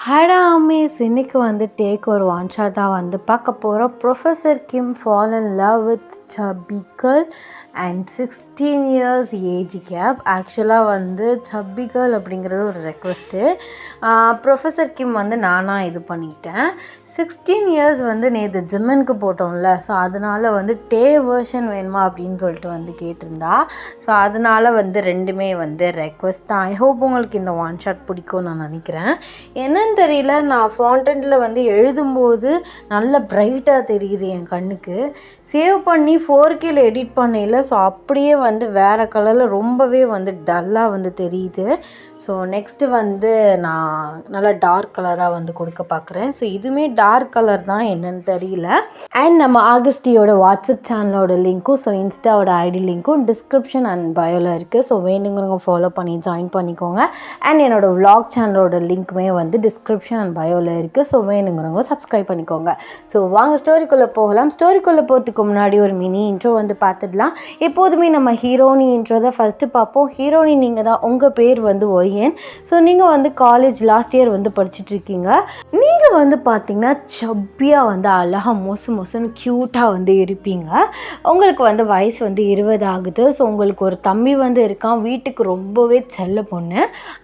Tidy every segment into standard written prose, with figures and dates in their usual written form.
ஹடா Amaze இன்னைக்கு வந்து take ஒரு ஒன் ஷாட் தான் வந்து பார்க்க போகிறோம். Professor Kim fall in love with chubby girl and 16 years age gap. ஆக்சுவலாக வந்து சப்பி கேர்ள் அப்படிங்கிறது ஒரு ரெக்வஸ்ட்டு. ப்ரொஃபஸர் கிம் வந்து நானாக இது பண்ணிட்டேன். 16 years வந்து நேற்று ஜிம்மனுக்கு போட்டோம்ல, ஸோ அதனால் வந்து டே வேர்ஷன் வேணுமா அப்படின்னு சொல்லிட்டு வந்து கேட்டிருந்தா. ஸோ அதனால் வந்து ரெண்டுமே வந்து ரெக்வஸ்ட் தான். ஐ ஹோப் உங்களுக்கு இந்த ஒன் ஷாட் பிடிக்கும்னு நான் நினைக்கிறேன். என்னன்னு தெரியல, நான் ஃபாண்டன்ட்டில் வந்து எழுதும்போது நல்ல பிரைட்டாக தெரியுது என் கண்ணுக்கு. சேவ் பண்ணி 4Kல எடிட் பண்ணல, ஸோ அப்படியே வந்து வேறு கலரில் ரொம்பவே வந்து டல்லாக வந்து தெரியுது. ஸோ நெக்ஸ்ட்டு வந்து நான் நல்லா டார்க் கலராக வந்து கொடுக்க பார்க்குறேன். ஸோ இதுவுமே டார்க் கலர் தான், என்னன்னு தெரியல. அண்ட் நம்ம ஆகஸ்டியோட வாட்ஸ்அப் சேனலோட லிங்க்கும் ஸோ இன்ஸ்டாவோட ஐடி லிங்க்கும் டிஸ்கிரிப்ஷன் அண்ட் பயோவில் இருக்குது. ஸோ வேணுங்கிறவங்க ஃபாலோ பண்ணி ஜாயின் பண்ணிக்கோங்க. அண்ட் என்னோடய vlog சேனலோட லிங்க்குமே வந்து டிஸ்கிரிப்ஷன் அண்ட் பயோவில் இருக்குது. ஸோ வேணுங்கிறவங்க சப்ஸ்கிரைப் பண்ணிக்கோங்க. ஸோ வாங்க ஸ்டோரிக்குள்ளே போகலாம். ஸ்டோரிக்குள்ளே போகிறதுக்கு முன்னாடி ஒரு மினி இன்ட்ரோ வந்து பார்த்துடலாம். எப்போதுமே நம்ம ஹீரோனி இன்ட்ரோ தான் ஃபஸ்ட்டு பார்ப்போம். ஹீரோனி நீங்கள் தான், உங்கள் பேர் வந்து ஒய்யன். ஸோ நீங்கள் வந்து காலேஜ் லாஸ்ட் இயர் வந்து படிச்சுட்ருக்கீங்க. நீங்கள் வந்து பார்த்திங்கன்னா சப்பியாக வந்து அழகாக மொசுன்னு க்யூட்டாக வந்து இருப்பீங்க. உங்களுக்கு வந்து வயசு வந்து 20 ஆகுது. ஸோ உங்களுக்கு ஒரு தம்பி வந்து இருக்கான். வீட்டுக்கு ரொம்பவே செல்ல பொண்ணு.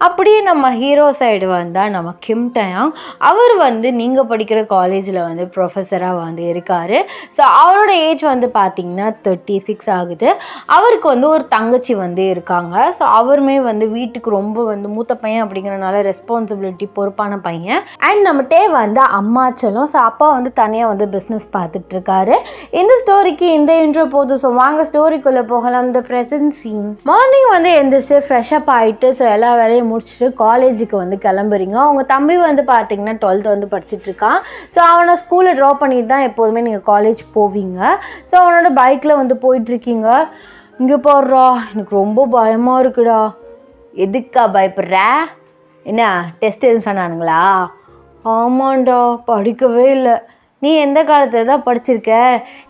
அப்படியே நம்ம ஹீரோ சைடு வந்தால் நம்ம கிம் டயாங். அவர் வந்து நீங்கள் படிக்கிற காலேஜில் வந்து ப்ரொஃபஸராக வந்து இருக்கார். ஸோ அவரோட ஏஜ் வந்து பார்த்திங்கன்னா 36 ஆகுது. அவருக்கு வந்து ஒரு தங்கச்சி வந்து இருக்காங்க. ஸோ அவருமே வந்து வீட்டுக்கு ரொம்ப வந்து மூத்த பையன் அப்படிங்கிறனால ரெஸ்பான்சிபிலிட்டி பொறுப்பான பையன். அண்ட் நம்ம டே வந்து அம்மாச்சலும். ஸோ அப்பா வந்து தனியாக வந்து பிஸ்னஸ் பார்த்துட்ருக்காரு. இந்த ஸ்டோரிக்கு இந்த இன்ட்ரோ போதும். ஸோ வாங்க ஸ்டோரிக்குள்ளே போகலாம். இந்த ப்ரெசன்ட் சீன். மார்னிங் வந்து எந்திரிச்சு ஃப்ரெஷ்அப் ஆகிட்டு ஸோ எல்லா வேலையும் முடிச்சுட்டு காலேஜுக்கு வந்து கிளம்புறீங்க. அவங்க தம்பி வந்து பார்த்தீங்கன்னா 12th வந்து படிச்சுட்ருக்கான். ஸோ அவனை ஸ்கூலில் ட்ராப் பண்ணிட்டு தான் எப்போதுமே நீங்கள் காலேஜ் போவீங்க. ஸோ அவனோட பைக்கில் வந்து போயிட்டுருக்கீங்க. இங்கே போடுறா, எனக்கு ரொம்ப பயமாக இருக்குடா. எதுக்கா பயப்படுற? என்ன டெஸ்ட் எதுவும் சொன்னானுங்களா? ஆமாண்டா, படிக்கவே இல்லை. நீ எந்த காலத்தில் தான் படிச்சிருக்க?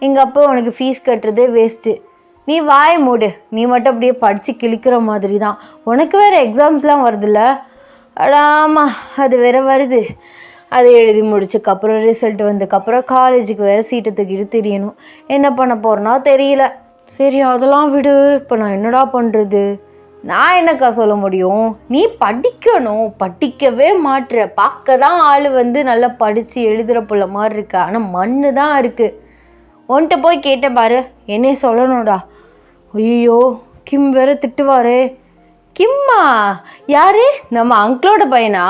எங்கள் அப்பா உனக்கு ஃபீஸ் கட்டுறதே வேஸ்ட்டு. நீ வாய மூடு. நீ மட்டும் அப்படியே படித்து கிழிக்கிற மாதிரி தான். உனக்கு வேறு எக்ஸாம்ஸ்லாம் வருதுல்ல? ஆமாம், அது வேறு வருது. அதை எழுதி முடிச்சதுக்கப்புறம் ரிசல்ட் வந்ததுக்கப்புறம் காலேஜுக்கு வேறு சீட்டை தூக்கிட்டு தெரியணும். என்ன பண்ண போகிறேன்னா தெரியல. சரி அதெல்லாம் விடு. இப்போ நான் என்னடா பண்ணுறது? நான் என்னக்கா சொல்ல முடியும்? நீ படிக்கணும். படிக்கவே மாட்டுற. பார்க்க தான் ஆள் வந்து நல்லா படித்து எழுதுகிற புள்ள மாதிரி இருக்கு, ஆனால் மண்ணு தான் இருக்குது. உன்கிட்ட போய் கேட்டேன் பாரு, என்னே சொல்லணும்டா. ஐயோ, கிம் வேற திட்டுவாரே. கிம்மா யாரு? நம்ம அங்கிளோட பையனா?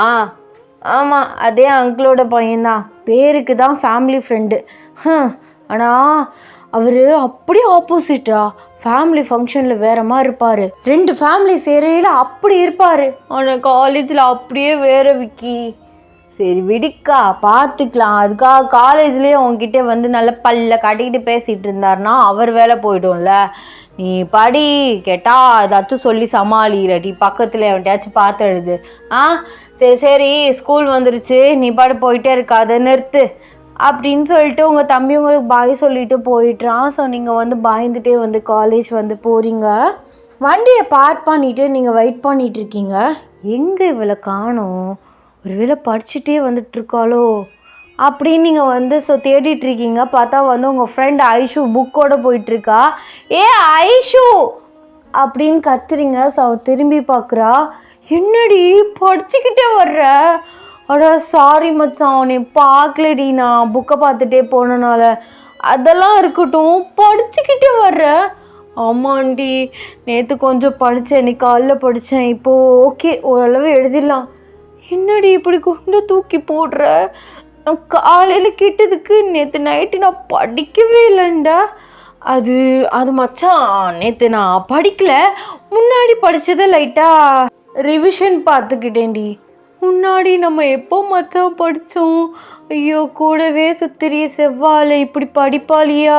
ஆமாம், அதே அங்கிளோட பையன்தான். பேருக்கு தான் ஃபேமிலி ஃப்ரெண்டு. ஆனால் அவர் அப்படியே ஆப்போசிட்டா. ஃபேமிலி ஃபங்க்ஷனில் வேறு மாதிரி இருப்பார். 2 ஃபேமிலி சேரையில் அப்படி இருப்பார். ஆனால் காலேஜில் அப்படியே வேறு விக்கி. சரி விடுக்கா, பார்த்துக்கலாம். அதுக்காக காலேஜ்லேயே உங்ககிட்ட வந்து நல்ல பல்ல காட்டிக்கிட்டு பேசிகிட்டு இருந்தாருன்னா அவர் வேலை போய்டும்ல. நீ படி, கேட்டால் ஏதாச்சும் சொல்லி சமாளிரடி. பக்கத்தில் எவன்ட்டாச்சும் பார்த்து எழுது. சரி ஸ்கூல் வந்துருச்சு, நீ பாடு போயிட்டே இருக்காது, நிறுத்து அப்படின்னு சொல்லிட்டு உங்கள் தம்பி உங்களுக்கு பாய் சொல்லிட்டு போயிட்டுறான். ஸோ நீங்கள் வந்து பயந்துட்டே வந்து காலேஜ் வந்து போகிறீங்க. வண்டியை பார்க் பண்ணிவிட்டு நீங்கள் வெயிட் பண்ணிகிட்ருக்கீங்க. எங்கே இவளை காணோம்? ஒரு வேளை படிச்சுட்டே வந்துட்டுருக்காளோ அப்படின்னு நீங்கள் வந்து ஸோ தேடிட்டுருக்கீங்க. பார்த்தா வந்து உங்கள் ஃப்ரெண்ட் ஐஷு புக்கோடு போயிட்டுருக்கா. ஏ ஐஷு அப்படின்னு கத்துறீங்க. ஸோ திரும்பி பார்க்குறா. என்னடி படிச்சுக்கிட்டே வர்ற? அட சாரி மச்சான், உன்னை பார்க்கலடி, நான் புக்கை பார்த்துட்டே போனனால. அதெல்லாம் இருக்கட்டும், படிச்சுக்கிட்டே வர்ற? ஆமாண்டி, நேற்று கொஞ்சம் படித்தேன், இன்னைக்கு காலைல படித்தேன். இப்போது ஓகே, ஓரளவு எழுதிடலாம். என்னடி இப்படி கொண்டு தூக்கி போடுற? காலையில் கிட்டதுக்கு நேற்று நைட்டு நான் படிக்கவே இல்லைண்டா. அது மச்சான், நேற்று நான் படிக்கல, முன்னாடி படித்ததை லைட்டாக ரிவிஷன் பார்த்துக்கிட்டேன்டி. முன்னாடி நம்ம எப்போ மச்சான் படித்தோம்? ஐயோ, கூடவே சுத்திரிய செவ்வாழை இப்படி படிப்பாளியா?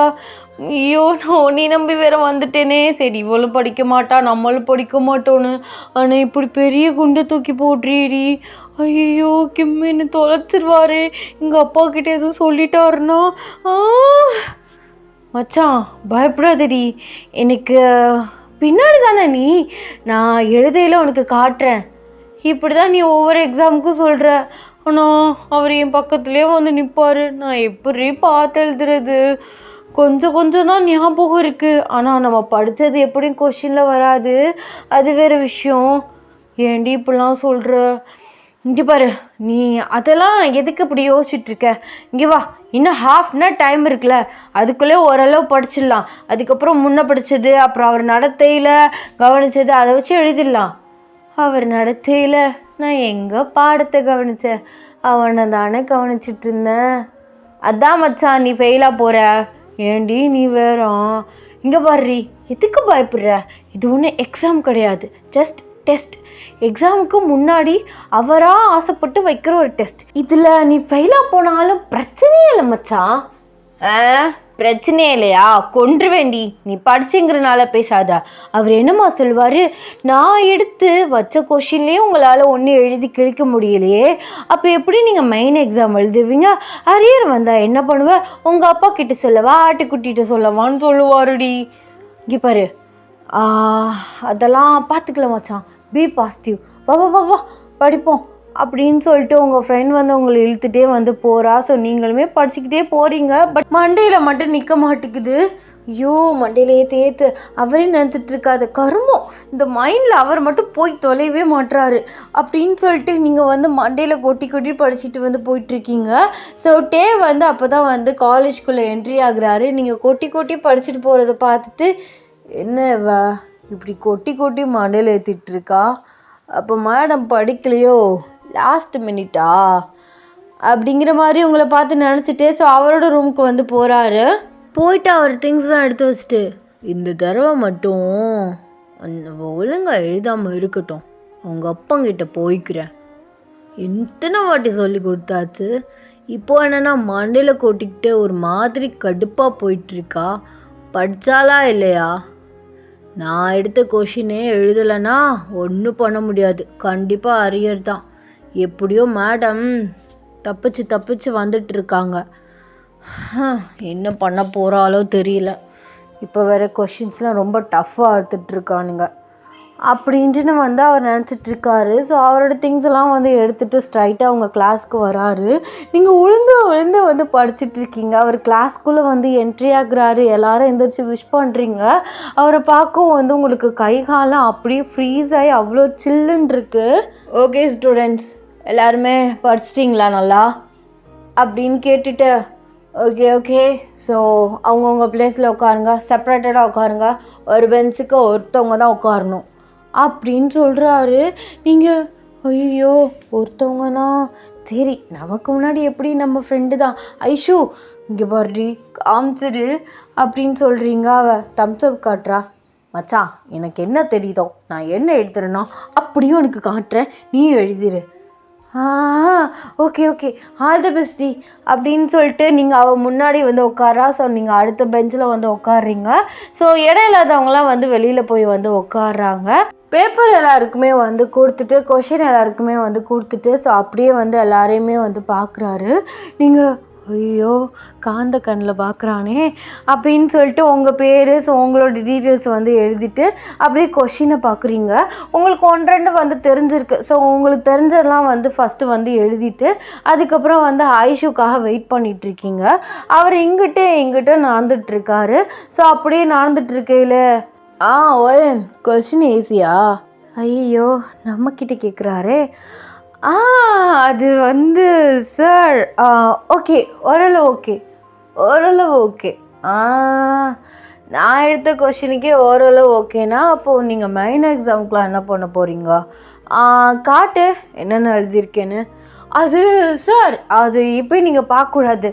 ஐயோ, நான் நீ நம்பி வேற வந்துட்டேனே. சரி இவளும் படிக்க மாட்டா, நம்மளும் படிக்க மாட்டோன்னு. ஆனால் இப்படி பெரிய குண்டை தூக்கி போடுறீடி. ஐயோ, கிம் என்ன தொலைச்சிருவாரு. எங்கள் அப்பா கிட்ட எதுவும் சொல்லிட்டாருன்னா? மச்சான் பயப்படாதடி, எனக்கு பின்னாடி தானே நீ, நான் எழுதையில் உனக்கு காட்டுறேன். இப்படி தான் நீ ஒவ்வொரு எக்ஸாமுக்கும் சொல்கிற. ஆனால் அவர் என் பக்கத்துலேயே வந்து நிற்பார். நான் எப்படி பார்த்து எழுதுறது? கொஞ்சம் கொஞ்சம் தான் ஞாபகம் இருக்குது. ஆனால் நம்ம படித்தது எப்படியும் கொஷினில் வராது. அது வேறு விஷயம். ஏன்டி இப்படிலாம் சொல்கிற? இங்கே பாரு, நீ அதெல்லாம் எதுக்கு இப்படி யோசிச்சுட்ருக்க? இங்கே வா, இன்னும் ஹாஃப்னா டைம் இருக்குல்ல, அதுக்குள்ளே ஓரளவு படிச்சிடலாம். அதுக்கப்புறம் முன்ன படித்தது, அப்புறம் அவர் நடத்தையில் கவனித்தது, அதை வச்சு எழுதிடலாம். அவர் நடத்தையில் நான் எங்கே பாடத்தை கவனித்தேன்? அவனை தானே கவனிச்சிட்டு இருந்தேன். அதான் மச்சான் நீ ஃபெயிலாக போகிற. ஏண்டி நீ வேறாம்? இங்கே பாருடி, எதுக்கு பயப்படுற? இது ஒன்றும் எக்ஸாம் கிடையாது, ஜஸ்ட் டெஸ்ட். எக்ஸாமுக்கு முன்னாடி அவராக ஆசைப்பட்டு வைக்கிற ஒரு டெஸ்ட். இதில் நீ ஃபெயிலாக போனாலும் பிரச்சனையே இல்லை மச்சான். பிரச்சனையே இல்லையா? கொன்று வேண்டி, நீ படிச்சுங்கிறனால பேசாத. அவர் என்னம்மா சொல்வார், நான் எடுத்து வச்ச கொஷின்லேயே உங்களால் ஒன்றும் எழுதி கிழிக்க முடியலையே, அப்போ எப்படி நீங்கள் மெயின் எக்ஸாம் எழுதுவீங்க? அரியர் வந்தால் என்ன பண்ணுவேன்? உங்கள் அப்பா கிட்ட சொல்லவா, ஆட்டுக்குட்டிகிட்ட சொல்லவான்னு சொல்லுவாருடி. இங்கே பாரு, அதெல்லாம் பார்த்துக்கலாம் மச்சான், பி பாசிட்டிவ், வா வா வா வா படிப்போம் அப்படின்னு சொல்லிட்டு உங்கள் ஃப்ரெண்ட் வந்து உங்களை இழுத்துட்டே வந்து போகிறா. ஸோ நீங்களுமே படிச்சுக்கிட்டே போகிறீங்க. பட் மண்டையில் மட்டும் நிற்க மாட்டேங்குது. ஐயோ, மண்டையிலேயே தேத்து அவரே நினச்சிட்டு இருக்காது. கருமம், இந்த மைண்டில் அவர் மட்டும் போய் தொலைவே மாட்டுறாரு அப்படின்னு சொல்லிட்டு நீங்கள் வந்து மண்டையில் கொட்டி கொட்டி படிச்சுட்டு வந்து போயிட்டுருக்கீங்க. ஸோ டே வந்து அப்போ தான் வந்து காலேஜ்குள்ளே என்ட்ரி ஆகுறாரு. நீங்கள் கொட்டி கொட்டி படிச்சுட்டு போகிறத பார்த்துட்டு, என்ன இப்படி கொட்டி கொட்டி மண்டையில் ஏற்றிட்டுருக்கா, அப்போ மேடம் படிக்கலையோ, லாஸ்ட் மினிட்டா அப்படிங்கிற மாதிரி உங்களை பார்த்து நினச்சிட்டே ஸோ அவரோட ரூமுக்கு வந்து போகிறாரு. போயிட்டு அவர் திங்ஸ்லாம் எடுத்து வச்சுட்டு, இந்த தடவை மட்டும் ஒழுங்காக எழுதாமல் இருக்கட்டும், உங்கள் அப்பங்கிட்ட போய்க்கிறேன். எத்தனை வாட்டி சொல்லி கொடுத்தாச்சு, இப்போது என்னென்னா மண்டையில் கொட்டிக்கிட்டு ஒரு மாதிரி கடுப்பாக போயிட்டுருக்கா. படித்தாலா இல்லையா? நான் எடுத்த கொஷினே எழுதலைன்னா ஒன்றும் பண்ண முடியாது, கண்டிப்பாக அரியர் தான். எப்படியோ மேடம் தப்பிச்சு வந்துட்டுருக்காங்க. என்ன பண்ண போகிறாலோ தெரியல. இப்போ வேறு கொஷின்ஸ்லாம் ரொம்ப டஃப்பாக எடுத்துகிட்ருக்கானுங்க அப்படின்ட்டு வந்து அவர் நினச்சிட்ருக்காரு. ஸோ அவரோட திங்ஸ் எல்லாம் வந்து எடுத்துகிட்டு ஸ்ட்ரைட்டாக அவங்க கிளாஸ்க்கு வராரு. நீங்கள் உளுந்து வந்து படிச்சுட்ருக்கீங்க. அவர் கிளாஸ்க்குள்ளே வந்து என்ட்ரி ஆகுறாரு. எல்லோரும் எந்திரிச்சு விஷ் பண்ணுறீங்க. அவரை பார்க்கவும் வந்து உங்களுக்கு கை காலம் அப்படியே ஃப்ரீஸ் ஆகி அவ்வளோ சில்லுன்னு இருக்குது. ஓகே ஸ்டூடெண்ட்ஸ், எல்லாருமே படிச்சிட்டிங்களா நல்லா அப்படின்னு கேட்டுட்டு, ஓகே ஸோ அவங்கவுங்க பிளேஸில் உட்காருங்க, செப்ரேட்டடாக உட்காருங்க, ஒரு பெஞ்சுக்கு ஒருத்தவங்க தான் உட்காரணும் அப்படின்னு சொல்கிறாரு. நீங்கள் ஐயோ ஒருத்தவங்கன்னா சரி, நமக்கு முன்னாடி எப்படி நம்ம ஃப்ரெண்டு தான் ஐஷு, இங்கே பாருடி காமிச்சிரு அப்படின்னு சொல்கிறீங்க. அவள் தம்ஸ்அப் காட்டுறா. மச்சான் எனக்கு என்ன தெரியுதோ, நான் என்ன எழுதுறேன்னா அப்படியும் எனக்கு காட்டுறேன், நீ எழுதிரு. ஓகே ஆல் த பெஸ்டி அப்படின்னு சொல்லிட்டு நீங்கள் அவள் முன்னாடி வந்து உட்காரா. ஸோ நீங்கள் அடுத்த பெஞ்சில் வந்து உட்காடுறீங்க. ஸோ இடம் இல்லாதவங்களாம் வந்து வெளியில் போய் வந்து உட்காடுறாங்க. பேப்பர் எல்லாருக்குமே வந்து கொடுத்துட்டு, கொஷின் எல்லாருக்குமே வந்து கொடுத்துட்டு, ஸோ அப்படியே வந்து எல்லாரையுமே வந்து பார்க்குறாரு. நீங்கள் ஐயோ காந்த கண்ணில் பார்க்குறானே அப்படின்னு சொல்லிட்டு உங்கள் பேர், ஸோ உங்களோட டீட்டெயில்ஸ் வந்து எழுதிட்டு அப்படியே கொஷினை பார்க்குறீங்க. உங்களுக்கு 1-2 வந்து தெரிஞ்சிருக்கு. ஸோ உங்களுக்கு தெரிஞ்சதெல்லாம் வந்து ஃபஸ்ட்டு வந்து எழுதிட்டு அதுக்கப்புறம் வந்து ஐஷுக்காக வெயிட் பண்ணிகிட்ருக்கீங்க. அவர் இங்கிட்ட நடந்துகிட்ருக்காரு. ஸோ அப்படியே நடந்துகிட்ருக்கையில் ஓயன் கொஷின் ஈஸியா? ஐயோ நம்மக்கிட்ட கேட்குறாரே. அது வந்து சார் ஓகே ஓரளவு ஓகே. நான் எடுத்த கொஷினுக்கே ஓரளவு ஓகேனா அப்போது நீங்கள் மெயின் எக்ஸாமுக்குலாம் என்ன பண்ண போகிறீங்க? காட்டு என்னென்ன எழுதியிருக்கேன்னு. அது சார் அது இப்போ நீங்கள் பார்க்கக்கூடாது,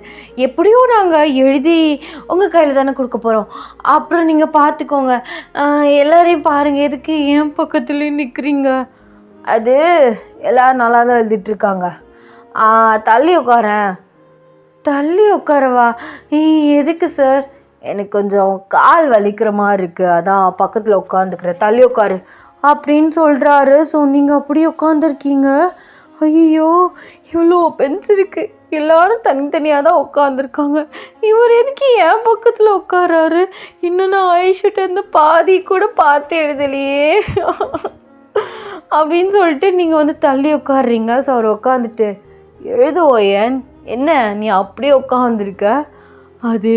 எப்படியும் நாங்கள் எழுதி உங்கள் கையில் தானே கொடுக்க போகிறோம், அப்புறம் நீங்கள் பார்த்துக்கோங்க. எல்லோரையும் பாருங்கள், எதுக்கு என் பக்கத்துலேயும் நிற்கிறீங்க? அது எல்லோரும் நல்லா தான் எழுதிட்டுருக்காங்க. தள்ளி உட்காரவா? எதுக்கு சார்? எனக்கு கொஞ்சம் கால் வலிக்கிற மாதிரி இருக்குது, அதான் பக்கத்தில் உட்காந்துக்கிறேன், தள்ளி உட்காரு அப்படின்னு சொல்கிறாரு. ஸோ நீங்கள் அப்படியே உட்காந்துருக்கீங்க. ஐயோ இவ்வளோ பென்ஸ் இருக்குது, எல்லோரும் தனித்தனியாக தான் உட்காந்துருக்காங்க, இவர் எதுக்கு என் பக்கத்தில் உட்காராரு? இன்னும் நான் ஐஷுட்டேருந்து பாதி கூட பார்த்து எழுதலையே அப்படின்னு சொல்லிட்டு நீங்கள் வந்து தள்ளி உட்காடுறீங்க. ஸோ அவர் உட்காந்துட்டு, எழுதுவோயன். என்ன நீ அப்படியே உட்காந்துருக்க? அது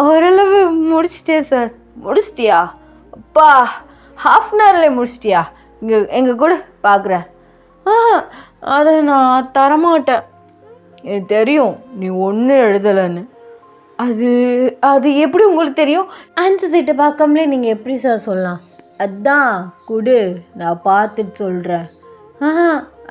ஓரளவு முடிச்சிட்டேன் சார். முடிச்சிட்டியா? அப்பா, ஹாஃப் அன் ஹவர்லேயே முடிச்சிட்டியா? எங்கள் கூட பார்க்குறேன். அதை நான் தரமாட்டேன். எனக்கு தெரியும் நீ ஒன்றும் எழுதலைன்னு. அது அது எப்படி உங்களுக்கு தெரியும்? ஆன்சர் சீட்டை பார்க்காமலே நீங்கள் எப்படி சார் சொல்லலாம்? அதான் கொடு, நான் பார்த்துட்டு சொல்கிறேன்.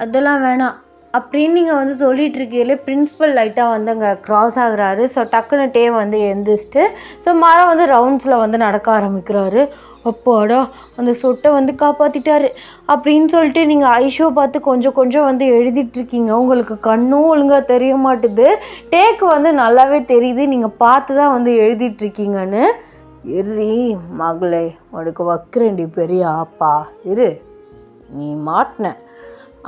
அதெல்லாம் வேணாம் அப்படின்னு நீங்கள் சொல்லிகிட்ருக்கையிலே பிரின்ஸிபல் லைட்டாக அங்கே க்ராஸ் ஆகுறாரு. ஸோ டக்குன்னு டே எழுந்திரிச்சிட்டு ஸோ மரம் ரவுண்ட்ஸில் நடக்க ஆரம்பிக்கிறாரு. அப்பாடா, அந்த சொட்டை காப்பாற்றிட்டாரு அப்படின்னு சொல்லிட்டு நீங்கள் ஐஷோ பார்த்து கொஞ்சம் கொஞ்சம் எழுதிட்டுருக்கீங்க. உங்களுக்கு கண்ணும் ஒழுங்காக தெரிய மாட்டுது. டேக்கு நல்லாவே தெரியுது நீங்கள் பார்த்து தான் எழுதிட்டுருக்கீங்கன்னு. இரு மகளே, உனக்கு வைக்கிறேன்டி பெரிய ஆப்பா, இரு நீ மாட்டின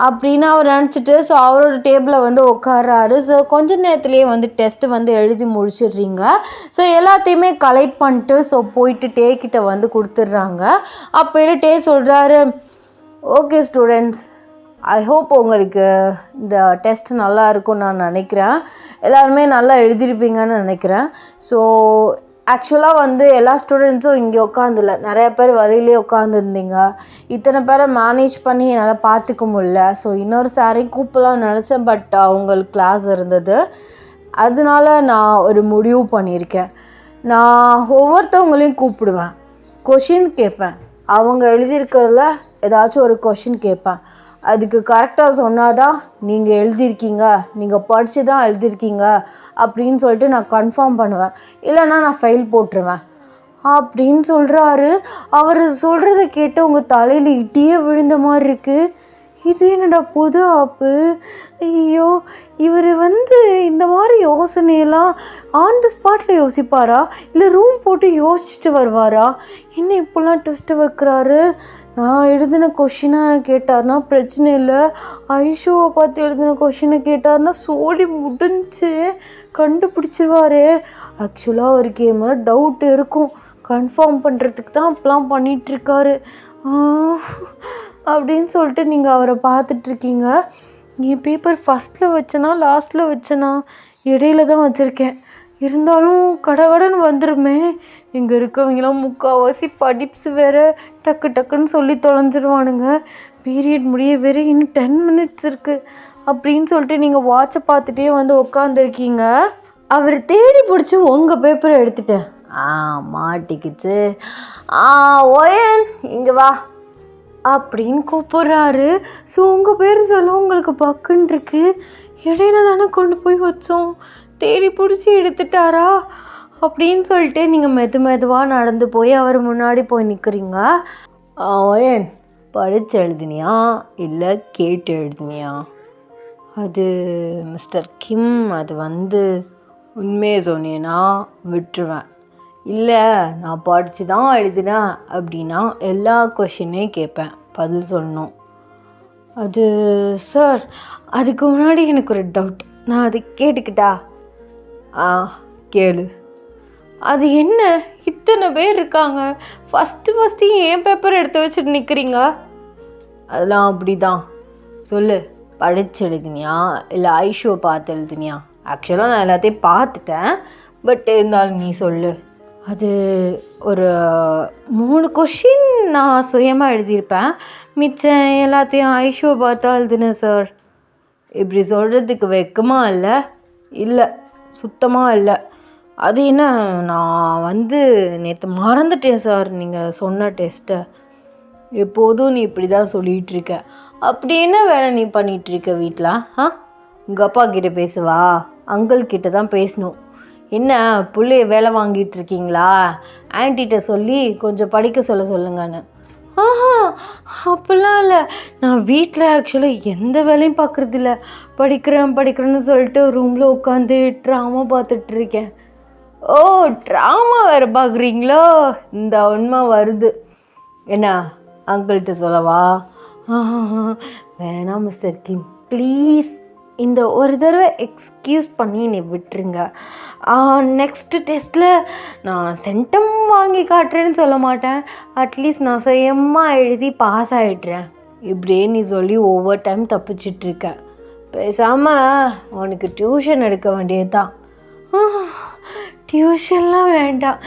அப்படின்னு அவர் நினச்சிட்டு ஸோ அவரோட டேபிளில் உட்காராரு. ஸோ கொஞ்ச நேரத்துலேயே டெஸ்ட்டு எழுதி முடிச்சிடுறீங்க. ஸோ எல்லாத்தையுமே கலெக்ட் பண்ணிட்டு ஸோ போயிட்டு டேக்கிட்ட கொடுத்துட்றாங்க. அப்போ டே சொல்கிறாரு, ஓகே ஸ்டூடெண்ட்ஸ், ஐ ஹோப் உங்களுக்கு இந்த டெஸ்ட் நல்லா இருக்கும்னு நான் நினைக்கிறேன். எல்லாருமே நல்லா எழுதிருப்பீங்கன்னு நினைக்கிறேன். ஸோ ஆக்சுவலாக எல்லா ஸ்டூடெண்ட்ஸும் இங்கே உட்காந்துல, நிறைய பேர் வழியிலே உட்காந்துருந்தீங்க. இத்தனை பேரை மேனேஜ் பண்ணி என்னால் பார்த்துக்க முடியல. ஸோ இன்னொரு சாரையும் கூப்பிடலாம்னு நினச்சேன். பட் அவங்களுக்கு கிளாஸ் இருந்தது. அதனால நான் ஒரு முடிவு பண்ணியிருக்கேன். நான் ஒவ்வொருத்தவங்களையும் கூப்பிடுவேன், கொஷின் கேட்பேன். அவங்க எழுதியிருக்கிறதுல ஏதாச்சும் ஒரு கொஷின் கேட்பேன். அதுக்கு கரெக்டாக சொன்னால் தான் நீங்கள் எழுதியிருக்கீங்க, நீங்கள் படித்து தான் எழுதியிருக்கீங்க அப்படின்னு சொல்லிட்டு நான் கன்ஃபார்ம் பண்ணுவேன். இல்லைன்னா நான் ஃபெயில் போட்டுருவேன் அப்படின்னு சொல்கிறாரு. அவர் சொல்கிறத கேட்டு உங்கள் தலையில் இட்டியே விழுந்த மாதிரி இருக்குது. இது என்னடா புது ஆப்பு? ஐயோ, இவர் இந்த மாதிரி யோசனையெல்லாம் ஆன் த ஸ்பாட்டில் யோசிப்பாரா, இல்லை ரூம் போட்டு யோசிச்சுட்டு வருவாரா? என்ன இப்போல்லாம் டெஸ்ட்டு வைக்கிறாரு? நான் எழுதின கொஷினை கேட்டார்னா பிரச்சனை இல்லை, ஐஷோவை பார்த்து எழுதின கொஷினை கேட்டார்னா சோடி முடிஞ்சு கண்டுபிடிச்சிருவாரு. ஆக்சுவலாக அவருக்கு என் மேலே டவுட் இருக்கும். கன்ஃபார்ம் பண்ணுறதுக்கு தான் அப்பெல்லாம் பண்ணிகிட்ருக்காரு அப்படின்னு சொல்லிட்டு நீங்கள் அவரை பார்த்துட்ருக்கீங்க. என் பேப்பர் ஃபஸ்ட்டில் வச்சேனா லாஸ்ட்டில் வச்சேனா? இடையில தான் வச்சுருக்கேன். இருந்தாலும் கடகடன்னு வந்துடுமே. இங்கே இருக்கவங்களாம் முக்கால்வாசி படிப்ஸ் வேறு டக்கு டக்குன்னு சொல்லி தொலைஞ்சிருவானுங்க. பீரியட் முடிய வேறு இன்னும் 10 minutes இருக்குது அப்படின்னு சொல்லிட்டு நீங்கள் வாட்சை பார்த்துட்டே உட்காந்துருக்கீங்க. அவர் தேடி பிடிச்சி உங்கள் பேப்பரை எடுத்துட்டேன். மாட்டிக்கிச்சு. ஓயன் இங்கே வா அப்படின்னு கூப்பிட்றாரு. ஸோ உங்கள் பேர் சொல்ல உங்களுக்கு பக்குன்னு இருக்கு. இடையில தானே கொண்டு போய் வச்சோம், தேடி பிடிச்சி எடுத்துட்டாரா அப்படின்னு சொல்லிட்டு நீங்கள் மெதுவாக நடந்து போய் அவர் முன்னாடி போய் நிற்கிறீங்க. ஓயன், படித்து எழுதினியா இல்லை கேட்டு எழுதினியா? அது மிஸ்டர் கிம், அது உண்மையை சொன்னேன்னா விட்டுருவேன். இல்லை நான் படித்து தான் எழுதினேன் அப்படின்னா எல்லா கொஷினையும் கேட்பேன், பதில் சொல்லணும். அது சார், அதுக்கு முன்னாடி எனக்கு ஒரு டவுட், நான் அது கேட்டுக்கிட்டா? கேளு. அது என்ன, இத்தனை பேர் இருக்காங்க, ஃபஸ்ட்டு ஏன் பேப்பர் எடுத்து வச்சுட்டு நிற்கிறீங்க? அதெல்லாம் அப்படி தான். சொல்லு, படித்து எழுதினியா இல்லை ஐஷோ பார்த்து எழுதினியா? ஆக்சுவலாக நான் எல்லாத்தையும் பார்த்துட்டேன், பட் இருந்தாலும் நீ சொல்லு. அது ஒரு 3 கொஷின் நான் சுயமாக எழுதியிருப்பேன், மிச்சம் எல்லாத்தையும் ஐஷோ பார்த்தா எழுதினேன் சார். இப்படி சொல்கிறதுக்கு வெக்கமாக இல்லை? இல்லை, சுத்தமாக இல்லை. அது என்ன, நான் நேற்று மறந்துட்டேன் சார் நீங்கள் சொன்ன டெஸ்ட்டை. எப்போதும் நீ இப்படி தான் சொல்லிகிட்ருக்க. அப்படி என்ன வேலை நீ பண்ணிகிட்ருக்க வீட்டில்? உங்கள் அப்பா கிட்டே பேசுவா, அங்கிள் கிட்ட தான் பேசணும். என்ன பிள்ளைய வேலை வாங்கிட்டு இருக்கீங்களா? ஆன்ட்டிகிட்ட சொல்லி கொஞ்சம் படிக்க சொல்லுங்கன்னு. அப்படிலாம் இல்லை, நான் வீட்டில் ஆக்சுவலாக எந்த வேலையும் பார்க்குறதில்ல. படிக்கிறேன்னு சொல்லிட்டு ரூமில் உட்காந்து ட்ராமா பார்த்துட்ருக்கேன். ஓ, ட்ராமா வேறு பார்க்குறீங்களோ? இந்த உண்மை வருது. என்ன அங்கிள்கிட்ட சொல்லவா? வேணாம் மிஸ்டர் கிம், ப்ளீஸ் இந்த ஒரு தடவை எக்ஸ்கியூஸ் பண்ணி என்னை விட்டுருங்க. நெக்ஸ்ட்டு டெஸ்ட்டில் நான் சென்டம் வாங்கி காட்டுறேன்னு சொல்ல மாட்டேன், அட்லீஸ்ட் நான் சுயமாக எழுதி பாஸ் ஆகிடுறேன். இப்படியே நீ சொல்லி ஒவ்வொரு டைம் தப்பிச்சிட்ருக்க. பேசாமல் உனக்கு டியூஷன் எடுக்க வேண்டியது தான். டியூஷன்லாம் வேண்டாம்,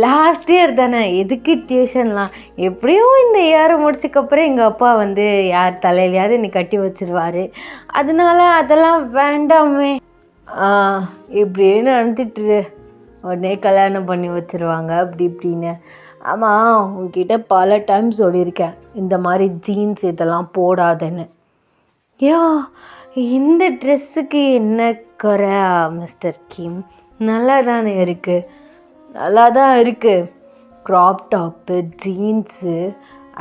லாஸ்ட் இயர் தானே, எதுக்கு டியூஷன்லாம்? எப்படியும் இந்த இயர் முடிச்சக்கப்புறம் எங்கள் அப்பா வந்து யார் தலையிலையாவது நீ கட்டி வச்சிருவார், அதனால அதெல்லாம் வேண்டாமே. இப்படின்னு நினச்சிட்டு உடனே கல்யாணம் பண்ணி வச்சுருவாங்க அப்படி இப்படின்னு. ஆமாம், உங்ககிட்ட பல டைம் சொல்லியிருக்கேன் இந்த மாதிரி ஜீன்ஸ் இதெல்லாம் போடாதேன்னு. இந்த ட்ரெஸ்ஸுக்கு என்ன குறை மிஸ்டர் கிம்? நல்லா தானே இருக்குது, நல்லா தான் இருக்குது. Crop top, jeans.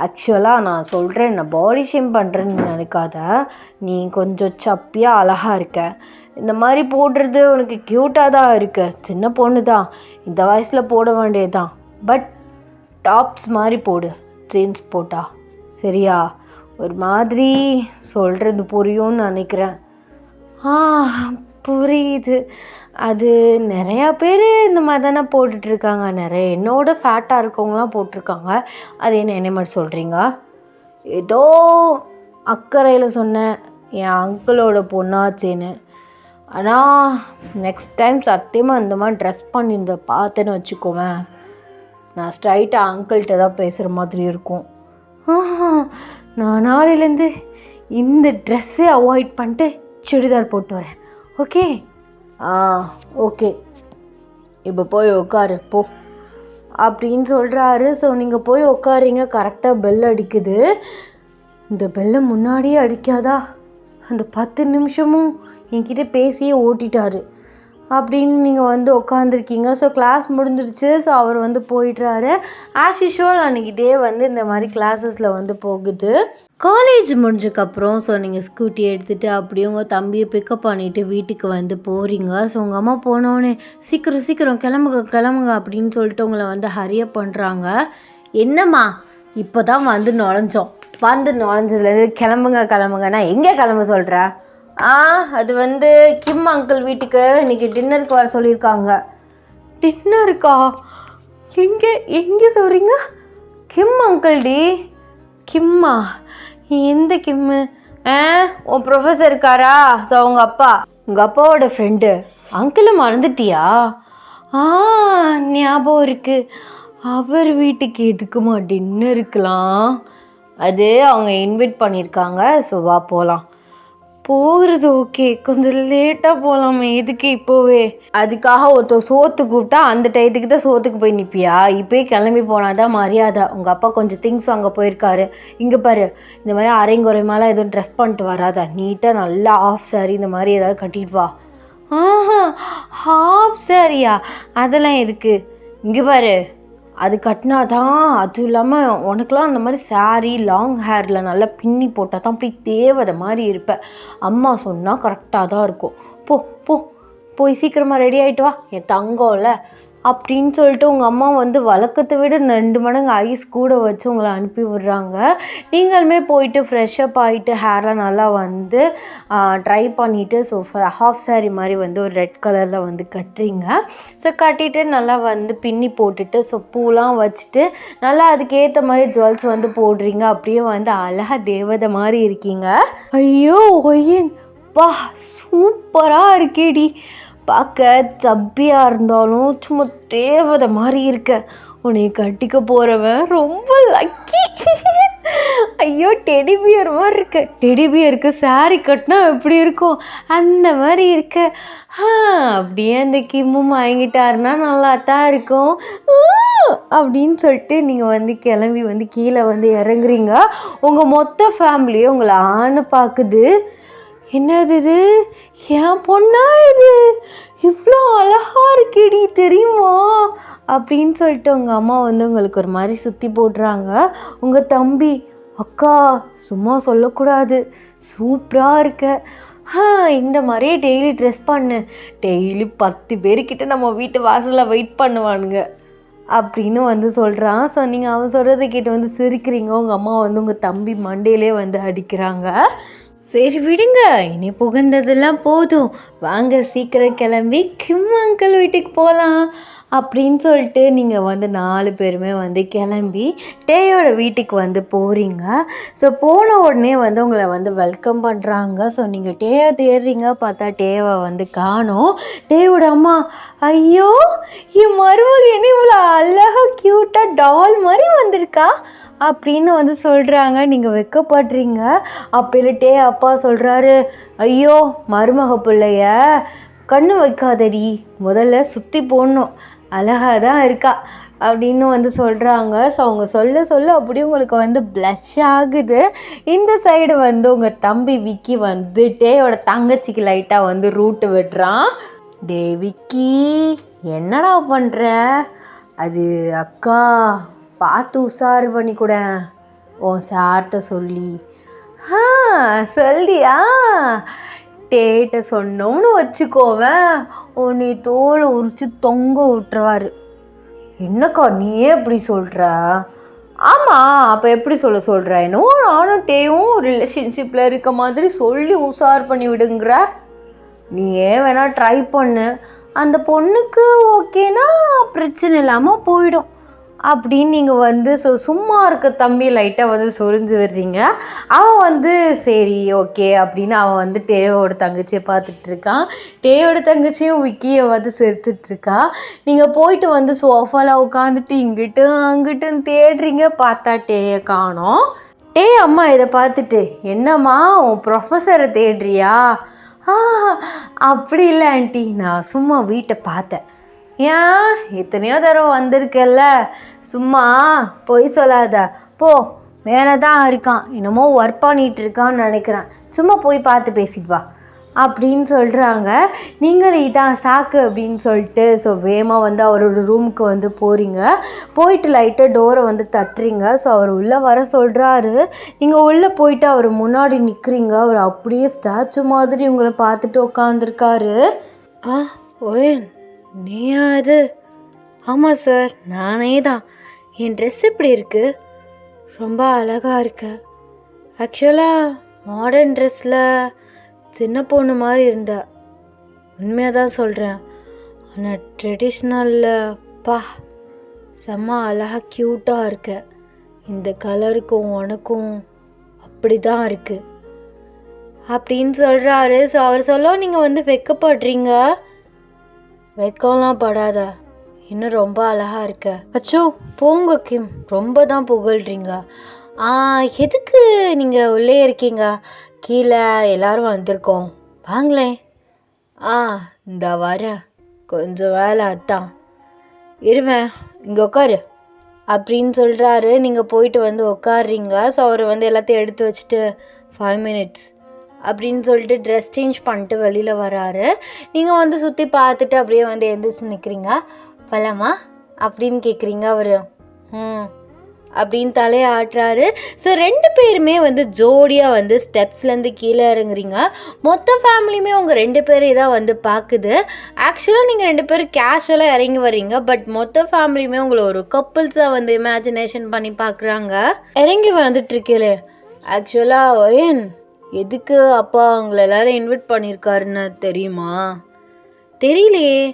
ஆக்சுவலாக நான் சொல்கிறேன், நான் பாடி ஷேம் பண்ணுறேன்னு நினைக்காத. நீ கொஞ்சம் சப்பியாக அழகாக இருக்க, இந்த மாதிரி போடுறது உனக்கு க்யூட்டாக தான் இருக்கு. சின்ன பொண்ணு தான், இந்த வயசில் போட வேண்டியது தான். பட் டாப்ஸ் மாதிரி போடு, ஜீன்ஸ் போட்டா சரியா? ஒரு மாதிரி சொல்கிறது புரியும்னு நினைக்கிறேன். புரியுது. அது நிறையா பேர் இந்த மாதிரி தானே போட்டுட்ருக்காங்க, நிறைய என்னோட ஃபேட்டாக இருக்கவங்களாம் போட்டிருக்காங்க. அது என்னை மட்டும் சொல்கிறீங்க? ஏதோ அக்கறையில் சொன்னேன், என் அங்கிளோட பொண்ணாச்சேன்னு. ஆனால் நெக்ஸ்ட் டைம் சத்தியமாக இந்த மாதிரி ட்ரெஸ் பண்ணியிருந்த பார்த்தேன்னு வச்சுக்கோவேன், நான் ஸ்ட்ரைட்டாக அங்கிள்கிட்ட தான் பேசுகிற மாதிரி இருக்கும். நான் நாளையிலேருந்து இந்த ட்ரெஸ்ஸே அவாய்ட் பண்ணிட்டு சுடிதார் போட்டு வரேன். ஓகே? ஓகே, இப்போ போய் உட்காரு போ அப்படின்னு சொல்கிறாரு. ஸோ நீங்கள் போய் உட்காரிங்க. கரெக்டாக பெல் அடிக்குது. இந்த பெல்லை முன்னாடியே அடிக்காதா? அந்த 10 நிமிஷமும் என்கிட்ட பேசியே ஓட்டிட்டாரு அப்படின்னு நீங்கள் வந்து உட்காந்துருக்கீங்க. ஸோ கிளாஸ் முடிஞ்சிருச்சு. ஸோ அவர் வந்து போயிடுறாரு. ஆஸ் யூஷுவல் அன்றைக்கி டே வந்து இந்த மாதிரி கிளாஸஸில் வந்து போகுது. காலேஜ் முடிஞ்சக்கப்புறம் ஸோ நீங்கள் ஸ்கூட்டி எடுத்துகிட்டு அப்படியே உங்கள் தம்பியை பிக்கப் பண்ணிவிட்டு வீட்டுக்கு வந்து போகிறீங்க. ஸோ உங்கள் அம்மா போனோடனே சீக்கிரம் சீக்கிரம் கிளம்புங்க அப்படின்னு சொல்லிட்டு உங்களை வந்து ஹரியப் பண்ணுறாங்க. என்னம்மா இப்போ தான் வந்து நுழைஞ்சதுலேருந்து கிளம்புங்கன்னா எங்கே கிளம்ப சொல்கிற? அது வந்து கிம் அங்கிள் வீட்டுக்கு இன்றைக்கி டின்னருக்கு வர சொல்லியிருக்காங்க. டின்னருக்கா? எங்கே சொல்கிறீங்க? கிம் அங்கிள் டி. கிம்மா? எந்த கிம்மு? உன் ப்ரொஃபஸர் இருக்காரா? ஸோ உங்கள் அப்பாவோட ஃப்ரெண்டு. அங்கிளை மறந்துட்டியா? ஞாபகம் இருக்குது. அவர் வீட்டுக்கு எதுக்குமா டின்னருக்கலாம்? அது அவங்க இன்வைட் பண்ணியிருக்காங்க. ஸோ வா போகலாம். போகிறது ஓகே, கொஞ்சம் லேட்டாக போகலாமே. எதுக்கு இப்போவே? அதுக்காக ஒருத்தர் சோத்து கூப்பிட்டா அந்த டயத்துக்கு தான் சோத்துக்கு போய் நிற்பியா? இப்போயே கிளம்பி போனால் தான் மரியாதை. உங்கள் அப்பா கொஞ்சம் திங்ஸ் வாங்க போயிருக்காரு. இங்கே பாரு, இந்த மாதிரி அரைங்குறைமாலாம் எதுவும் ட்ரெஸ் பண்ணிட்டு வராதா, நீட்டாக நல்லா ஆஃப் சாரி இந்த மாதிரி ஏதாவது கட்டிட்டு வா. ஹாஃப் சாரியா? அதெல்லாம் எதுக்கு? இங்கே பாரு, அது கட்டினா தான், அதுவும் இல்லாமல் உனக்கெலாம் அந்த மாதிரி சாரீ லாங் ஹேரில் நல்லா பின்னி போட்டால் தான் அப்படி தேவதை மாதிரி இருப்பேன். அம்மா சொன்னால் கரெக்டாக தான் இருக்கும். போய் சீக்கிரமாக ரெடி ஆகிட்டு வா, என் தங்கம்ல அப்படின்னு சொல்லிட்டு உங்கள் அம்மா வந்து வழக்கத்தை விட 2 மடங்கு ஐஸ் கூட வச்சு உங்களை அனுப்பி விடுறாங்க. நீங்களுமே போயிட்டு ஃப்ரெஷ்அப் ஆகிட்டு ஹேர்லாம் நல்லா வந்து ட்ரை பண்ணிவிட்டு ஸோ ஹாஃப் சாரி மாதிரி வந்து ஒரு ரெட் கலரில் வந்து கட்டுறீங்க. ஸோ கட்டிட்டு நல்லா வந்து பின்னி போட்டுட்டு ஸோ பூலாம் வச்சுட்டு நல்லா அதுக்கேற்ற மாதிரி ஜுவல்ஸ் வந்து போடுறீங்க. அப்படியே வந்து அழகாக தேவதை மாதிரி இருக்கீங்க. ஐயோ ஒய்யன் பா, சூப்பராக இருக்கேடி. பார்க்க சப்பியாக இருந்தாலும் சும்மா தேவதை மாதிரி இருக்க. உன்னை கட்டிக்க போகிறவன் ரொம்ப லக்கி. ஐயோ, டெடிபியர் மாதிரி இருக்க. டெடிபியருக்கு சாரி கட்டினா எப்படி இருக்கும் அந்த மாதிரி இருக்க. அப்படியே அந்த கிம்மும் வாங்கிட்டாருன்னா நல்லா தான் இருக்கும் அப்படின்னு சொல்லிட்டு நீங்கள் வந்து கிளம்பி வந்து கீழே வந்து இறங்குறீங்க. உங்கள் மொத்த ஃபேமிலியும் உங்களை ஆன்னு பார்க்குது. என்னது இது? என் பொண்ணா இது? இவ்வளோ அழகாக இருக்கேடி தெரியுமா அப்படின்னு சொல்லிட்டு உங்கள் அம்மா வந்து உங்களுக்கு ஒரு மாதிரி சுற்றி போடுறாங்க. உங்கள் தம்பி, அக்கா சும்மா சொல்லக்கூடாது, சூப்பராக இருக்க. இந்த மாதிரியே டெய்லி ட்ரெஸ் பண்ணு, டெய்லி 10 பேர்கிட்ட நம்ம வீட்டு வாசலில் வெயிட் பண்ணுவானுங்க அப்படின்னு வந்து சொல்கிறான். ஸோ நீங்கள் அவன் சொல்கிறத கேட்டு வந்து சிரிக்கிறீங்க. உங்கள் அம்மா வந்து உங்கள் தம்பி மண்டையிலே வந்து அடிக்கிறாங்க. சரி விடுங்க, இனி புகழ்ந்ததெல்லாம் போதும், வாங்க சீக்கிரம் கிளம்பி கிம் அங்கிள் வீட்டுக்கு போகலாம் அப்படின்னு சொல்லிட்டு நீங்கள் வந்து 4 பேருமே வந்து கிளம்பி டேயோட வீட்டுக்கு வந்து போகிறீங்க. ஸோ போன உடனே வந்து உங்களை வந்து வெல்கம் பண்ணுறாங்க. ஸோ நீங்கள் டேயை தேடுறீங்க, பார்த்தா டேவை வந்து காணோம். டேயோட அம்மா, ஐயோ என் மருமக என்ன இவ்வளோ அழகாக க்யூட்டாக டால் மாதிரி வந்திருக்கா அப்படின்னு வந்து சொல்கிறாங்க. நீங்கள் வெக்கப்படுறீங்க. அப்போ அப்பா சொல்கிறாரு, ஐயோ மருமக பிள்ளைய கண்ணு வைக்காதடி, முதல்ல சுற்றி போடணும், அழகாக தான் இருக்கா அப்படின்னு வந்து சொல்கிறாங்க. ஸோ அவங்க சொல்ல அப்படியே உங்களுக்கு வந்து ப்ளஷ் ஆகுது. இந்த சைடு வந்து உங்கள் தம்பி விக்கி வந்து டேயோட தங்கச்சிக்கு லைட்டாக வந்து ரூட்டு விடுறான். டே விக்கி, என்னடா பண்ணுற? அது அக்கா, பார்த்து உஷாரு பண்ணி கூட உன் சார்கிட்ட சொல்லி. சொல்லியா? டேட்ட சொன்னோம்னு வச்சுக்கோவேன், உன்னை தோலை உரிச்சு தொங்க விட்டுருவாரு. என்னக்கா நீயே எப்படி சொல்கிற? ஆமாம், அப்போ எப்படி சொல்கிற? என்னவோ நானும் டேயும் ரிலேஷன்ஷிப்பில் இருக்க மாதிரி சொல்லி உஷார் பண்ணி விடுங்கிற. நீ ஏன் வேணால் ட்ரை பண்ணு, அந்த பொண்ணுக்கு ஓகேனா பிரச்சனை இல்லாமல் போயிடும் அப்படின்னு நீங்கள் வந்து சும்மா இருக்க தம்பி லைட்டாக வந்து சொரிஞ்சு விடுறீங்க. அவன் வந்து சரி ஓகே அப்படின்னு அவன் வந்து டேயோட தங்கச்சியை பார்த்துட்ருக்கான். டேயோட தங்கச்சியும் விக்கியை வந்து சிரித்துட்ருக்கா. நீங்கள் போயிட்டு வந்து சோஃபாவில் உட்காந்துட்டு இங்கிட்டு அங்கிட்டும் தேடுறீங்க, பார்த்தா டேயை காணோம். டே அம்மா இதை பார்த்துட்டு, என்னம்மா உன் ப்ரொஃபஸரை தேடுறியா? அப்படி இல்லை ஆண்டி, நான் சும்மா வீட்டை பார்த்தேன். ஏன் எத்தனையோ தடவை வந்திருக்கல்ல, சும்மா பொய் சொல்லாத, போ, வேலை தான் இருக்கான், என்னமோ ஒர்க் பண்ணிகிட்டு இருக்கான்னு நினைக்கிறேன், சும்மா போய் பார்த்து பேசிட்டு வா அப்படின்னு சொல்கிறாங்க. நீங்கள் இதான் சாக்கு அப்படின்னு சொல்லிட்டு ஸோ வேகமாக வந்து அவரோட ரூமுக்கு வந்து போகிறீங்க. போயிட்டு லைட்டாக டோரை வந்து தட்டுறீங்க. ஸோ அவர் உள்ளே வர சொல்கிறாரு. நீங்கள் உள்ளே போயிட்டு அவர் முன்னாடி நிற்கிறீங்க. அவர் அப்படியே ஸ்டாச்சு மாதிரி உங்களை பார்த்துட்டு உட்காந்துருக்காரு. ஓயன், நீயா இது? ஆமாம் சார், நானே தான். என் ட்ரெஸ் எப்படி இருக்குது? ரொம்ப அழகாக இருக்கு. ஆக்சுவலாக மாடர்ன் ட்ரெஸ்ஸில் சின்ன பொண்ணு மாதிரி இருந்தா, உண்மையாக தான் சொல்கிறேன். ஆனால் ட்ரெடிஷ்னலில் செம்ம அழகாக க்யூட்டாக இருக்க. இந்த கலருக்கும் உனக்கும் அப்படி தான் இருக்குது அப்படின்னு சொல்கிறாரு. ஸோ அவர் சொல்ல நீங்கள் வந்து வெக்கப்படுறீங்க. வெக்கம்லாம் படாத, இன்னும் ரொம்ப அழகாக இருக்க. அச்சோ போங்க கிம், ரொம்ப தான் புகழ்கிறீங்க. எதுக்கு நீங்கள் உள்ளே இருக்கீங்க? கீழே எல்லோரும் வந்திருக்கோம், வாங்களேன். இந்த வரேன், கொஞ்சம் வேலை அதான், இருவேன், இங்கே உட்காரு அப்படின்னு சொல்கிறாரு. நீங்கள் போயிட்டு வந்து உட்காடுறீங்க. ஸோ அவர் வந்து எல்லாத்தையும் எடுத்து வச்சுட்டு 5 minutes அப்படின்னு சொல்லிட்டு ட்ரெஸ் சேஞ்ச் பண்ணிட்டு வெளியில் வராரு. நீங்கள் வந்து சுற்றி பார்த்துட்டு அப்படியே வந்து எந்திரிச்சு நிற்கிறீங்க. பலமா அப்படின்னு கேட்குறீங்க. அவர் அப்படின்னு தலையை ஆட்டுறாரு. ஸோ 2 பேருமே வந்து ஜோடியாக வந்து ஸ்டெப்ஸ்லேருந்து கீழே இறங்குறீங்க. மொத்த ஃபேமிலியுமே உங்கள் 2 பேரை தான் வந்து பார்க்குது. ஆக்சுவலாக நீங்கள் 2 பேரும் கேஷுவலாக இறங்கி வரீங்க, பட் மொத்த ஃபேமிலியுமே உங்களை ஒரு கப்புள்ஸாக வந்து இமேஜினேஷன் பண்ணி பார்க்குறாங்க. இறங்கி வந்துட்டுருக்கேலே, ஆக்சுவலாக ஏன் எதுக்கு அப்பா அவங்கள எல்லோரும் இன்வைட் பண்ணியிருக்காருன்னு தெரியுமா? தெரியலையே.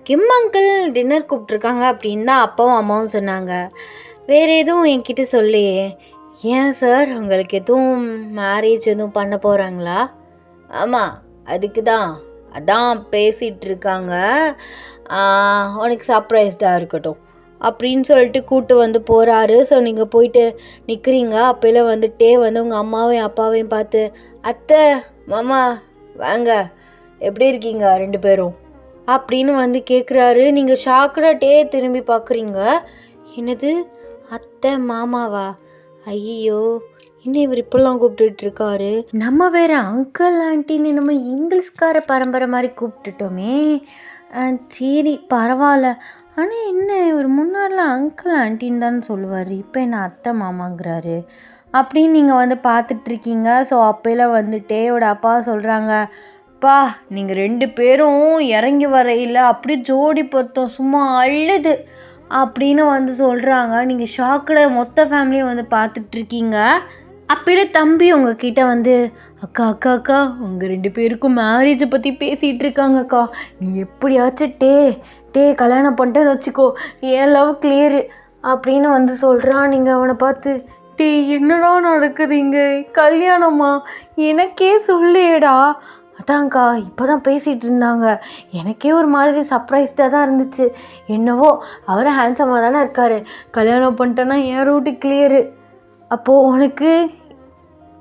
கிம் அங்கிள் டின்னர் கூப்பிட்ருக்காங்க அப்படின்னு தான் அப்பாவும் அம்மாவும் சொன்னாங்க. வேறு எதுவும் என்கிட்ட சொல்லியே. ஏன் சார், உங்களுக்கு எதுவும் மேரேஜ் எதுவும் பண்ண போகிறாங்களா? ஆமாம், அதுக்கு தான், அதான் பேசிகிட்டு இருக்காங்க. உனக்கு சர்ப்ரைஸ்டாக இருக்கட்டும் அப்படின்னு சொல்லிட்டு கூப்பிட்டு வந்து போகிறாரு. ஸோ நீங்கள் போயிட்டு நிற்கிறீங்க. அப்போல்லாம் வந்துட்டே வந்து உங்கள் அம்மாவையும் அப்பாவையும் பார்த்து, அத்தை மாமா வாங்க, எப்படி இருக்கீங்க 2 பேரும் அப்படின்னு வந்து கேட்குறாரு. நீங்கள் ஷாக்கடாட்டே திரும்பி பார்க்குறீங்க. என்னது, அத்தை மாமாவா? ஐயோ, இன்னும் இவர் இப்பெல்லாம் கூப்பிட்டுருக்காரு. நம்ம வேறு அங்கிள் ஆண்டின்னு நம்ம இங்கிலீஷ்கார பரம்பரை மாதிரி கூப்பிட்டுட்டோமே. சரி பரவாயில்ல. ஆனால் என்ன, இவர் முன்னாடிலாம் அங்கிள் ஆண்டின்னு தானே சொல்லுவார், இப்போ என்ன அத்தை மாமாங்கிறாரு அப்படின்னு நீங்கள் வந்து பார்த்துட்ருக்கீங்க. ஸோ அப்போல்லாம் வந்து டேயோட அப்பா சொல்கிறாங்க, அப்பா நீங்கள் 2 பேரும் இறங்கி வரையில் அப்படி ஜோடி பொருத்தம் சும்மா அழுது அப்படின்னு வந்து சொல்கிறாங்க. நீங்கள் ஷாக்கடாக மொத்த ஃபேமிலியும் வந்து பார்த்துட்ருக்கீங்க. அப்போல தம்பி உங்ககிட்ட வந்து, அக்கா அக்கா அக்கா உங்கள் 2 பேருக்கும் மேரேஜை பற்றி பேசிகிட்டு இருக்காங்கக்கா, நீ எப்படியாச்சும் கல்யாணம் பண்ணிட்டேன்னு வச்சுக்கோ, என் லவ் கிளியரு அப்படின்னு வந்து சொல்கிறான். நீங்கள் அவனை பார்த்து, என்னடா நடக்குது இங்கே, கல்யாணமா, எனக்கே சொல்லேடா. அதான்க்கா இப்போ தான் பேசிகிட்டு இருந்தாங்க, எனக்கே ஒரு மாதிரி சர்ப்ரைஸ்டாக தான் இருந்துச்சு. என்னவோ அவரை ஹேண்ட்ஸமாக தானே இருக்கார், கல்யாணம் பண்ணிட்டேன்னா என் ரூட்டு கிளியரு. அப்போது உனக்கு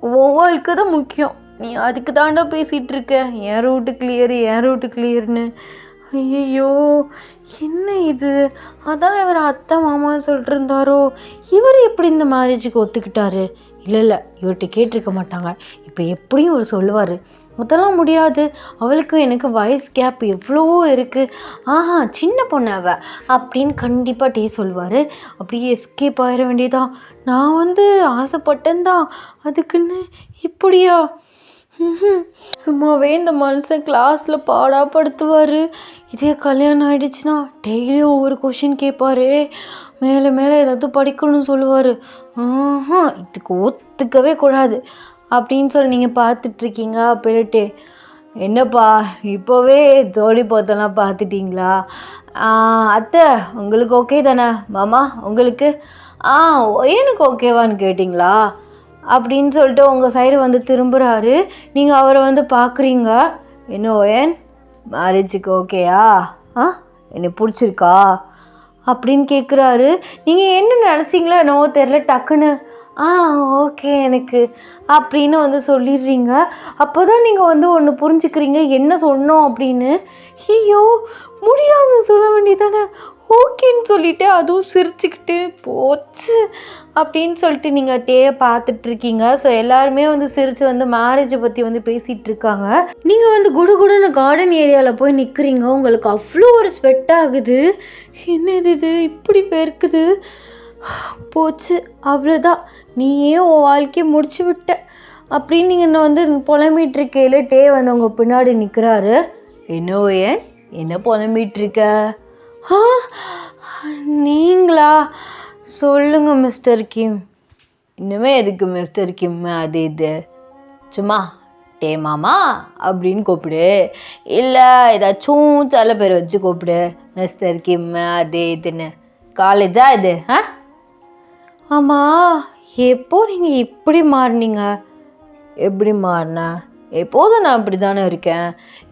உன் வாழ்க்கை தான் முக்கியம், நீ அதுக்கு தாண்டா பேசிகிட்டு இருக்க, என் ரூட்டு கிளியர்னு. ஐயோ என்ன இது, அதான் இவர் அத்தை மாமா சொல்லிட்டு இருந்தாரோ, இவர் எப்படி இந்த மேரேஜுக்கு ஒத்துக்கிட்டாரு? இல்லை இவர்கிட்ட கேட்டிருக்க மாட்டாங்க, இப்போ எப்படியும் இவர் சொல்லுவார், அதெல்லாம் முடியாது, அவளுக்கு எனக்கு வயசு கேப் எவ்வளவோ இருக்குது, சின்ன பொண்ணு அவ அப்படின்னு கண்டிப்பாக சொல்லுவார். அப்படியே எஸ்கேப் ஆயிட வேண்டியதான். நான் வந்து ஆசைப்பட்டேன் தான், அதுக்குன்னு இப்படியா? சும்மாவே இந்த மனுஷன் கிளாஸில் பாடாப்படுத்துவார். இதே கல்யாணம் ஆகிடுச்சுன்னா டெய்லியும் ஒவ்வொரு கொஷின் கேட்பார், மேலே மேலே ஏதாவது படிக்கணும்னு சொல்லுவார். இதுக்கு ஒத்துக்கவே கூடாது அப்படின்னு சொல்லி நீங்கள் பார்த்துட்ருக்கீங்க. போயிட்டு என்னப்பா இப்போவே ஜோடி பொருத்தெல்லாம் பார்த்துட்டிங்களா? அத்தை உங்களுக்கு ஓகே தானே? மாமா உங்களுக்கு எனக்கு ஓகேவான்னு கேட்டிங்களா அப்படின்னு சொல்லிட்டு உங்கள் சைடு வந்து திரும்புகிறாரு. நீங்கள் அவரை வந்து பார்க்குறீங்க. என்ன ஏன் மேரேஜுக்கு ஓகேயா? என்னை பிடிச்சிருக்கா அப்படின்னு கேட்குறாரு. நீங்கள் என்ன நினச்சிங்களோ என்னவோ தெரில, டக்குன்னு ஓகே எனக்கு அப்படின்னு வந்து சொல்லிடுறீங்க. அப்போ தான் நீங்கள் வந்து ஒன்று புரிஞ்சுக்கிறீங்க என்ன சொன்னோம் அப்படின்னு. ஐயோ முடியாது சொல்ல வேண்டியதானே, ஓகேன்னு சொல்லிவிட்டு அதுவும் சிரிச்சுக்கிட்டு போச்சு அப்படின்னு சொல்லிட்டு நீங்கள் பார்த்துட்ருக்கீங்க. ஸோ எல்லாருமே வந்து சிரித்து வந்து மேரேஜை பற்றி வந்து பேசிகிட்டு இருக்காங்க. நீங்கள் வந்து குடுகுடுன்னு கார்டன் ஏரியாவில் போய் நிற்கிறீங்க. உங்களுக்கு அவ்வளோ ஒரு ஸ்வெட் ஆகுது. என்னது இது இப்படி பேருக்குது, போச்சு அவ்வளோதான், நீயே உன் வாழ்க்கையை முடிச்சு விட்ட அப்படின்னு நீங்கள் வந்து புலம்பிகிட்ருக்கையில் வந்து உங்கள் பின்னாடி நிற்கிறாரு. ஏன் என்ன புலம்பிகிட்ருக்க? நீங்களா? சொல்லுங்கள் மிஸ்டர் கிம். இன்னுமே எதுக்கு மிஸ்டர் கிம் அது இது, சும்மா மாமா அப்படின்னு கூப்பிடு, இல்லை ஏதாச்சும் சில பேர் வச்சு கூப்பிடு, மிஸ்டர் கிம் அது இதுன்னு. காலேஜா இது? ஆமாம், எப்போ நீங்கள் இப்படி மாறினீங்க? எப்படி மாறினேன்? எப்போதும் நான் இப்படி தானே இருக்கேன்.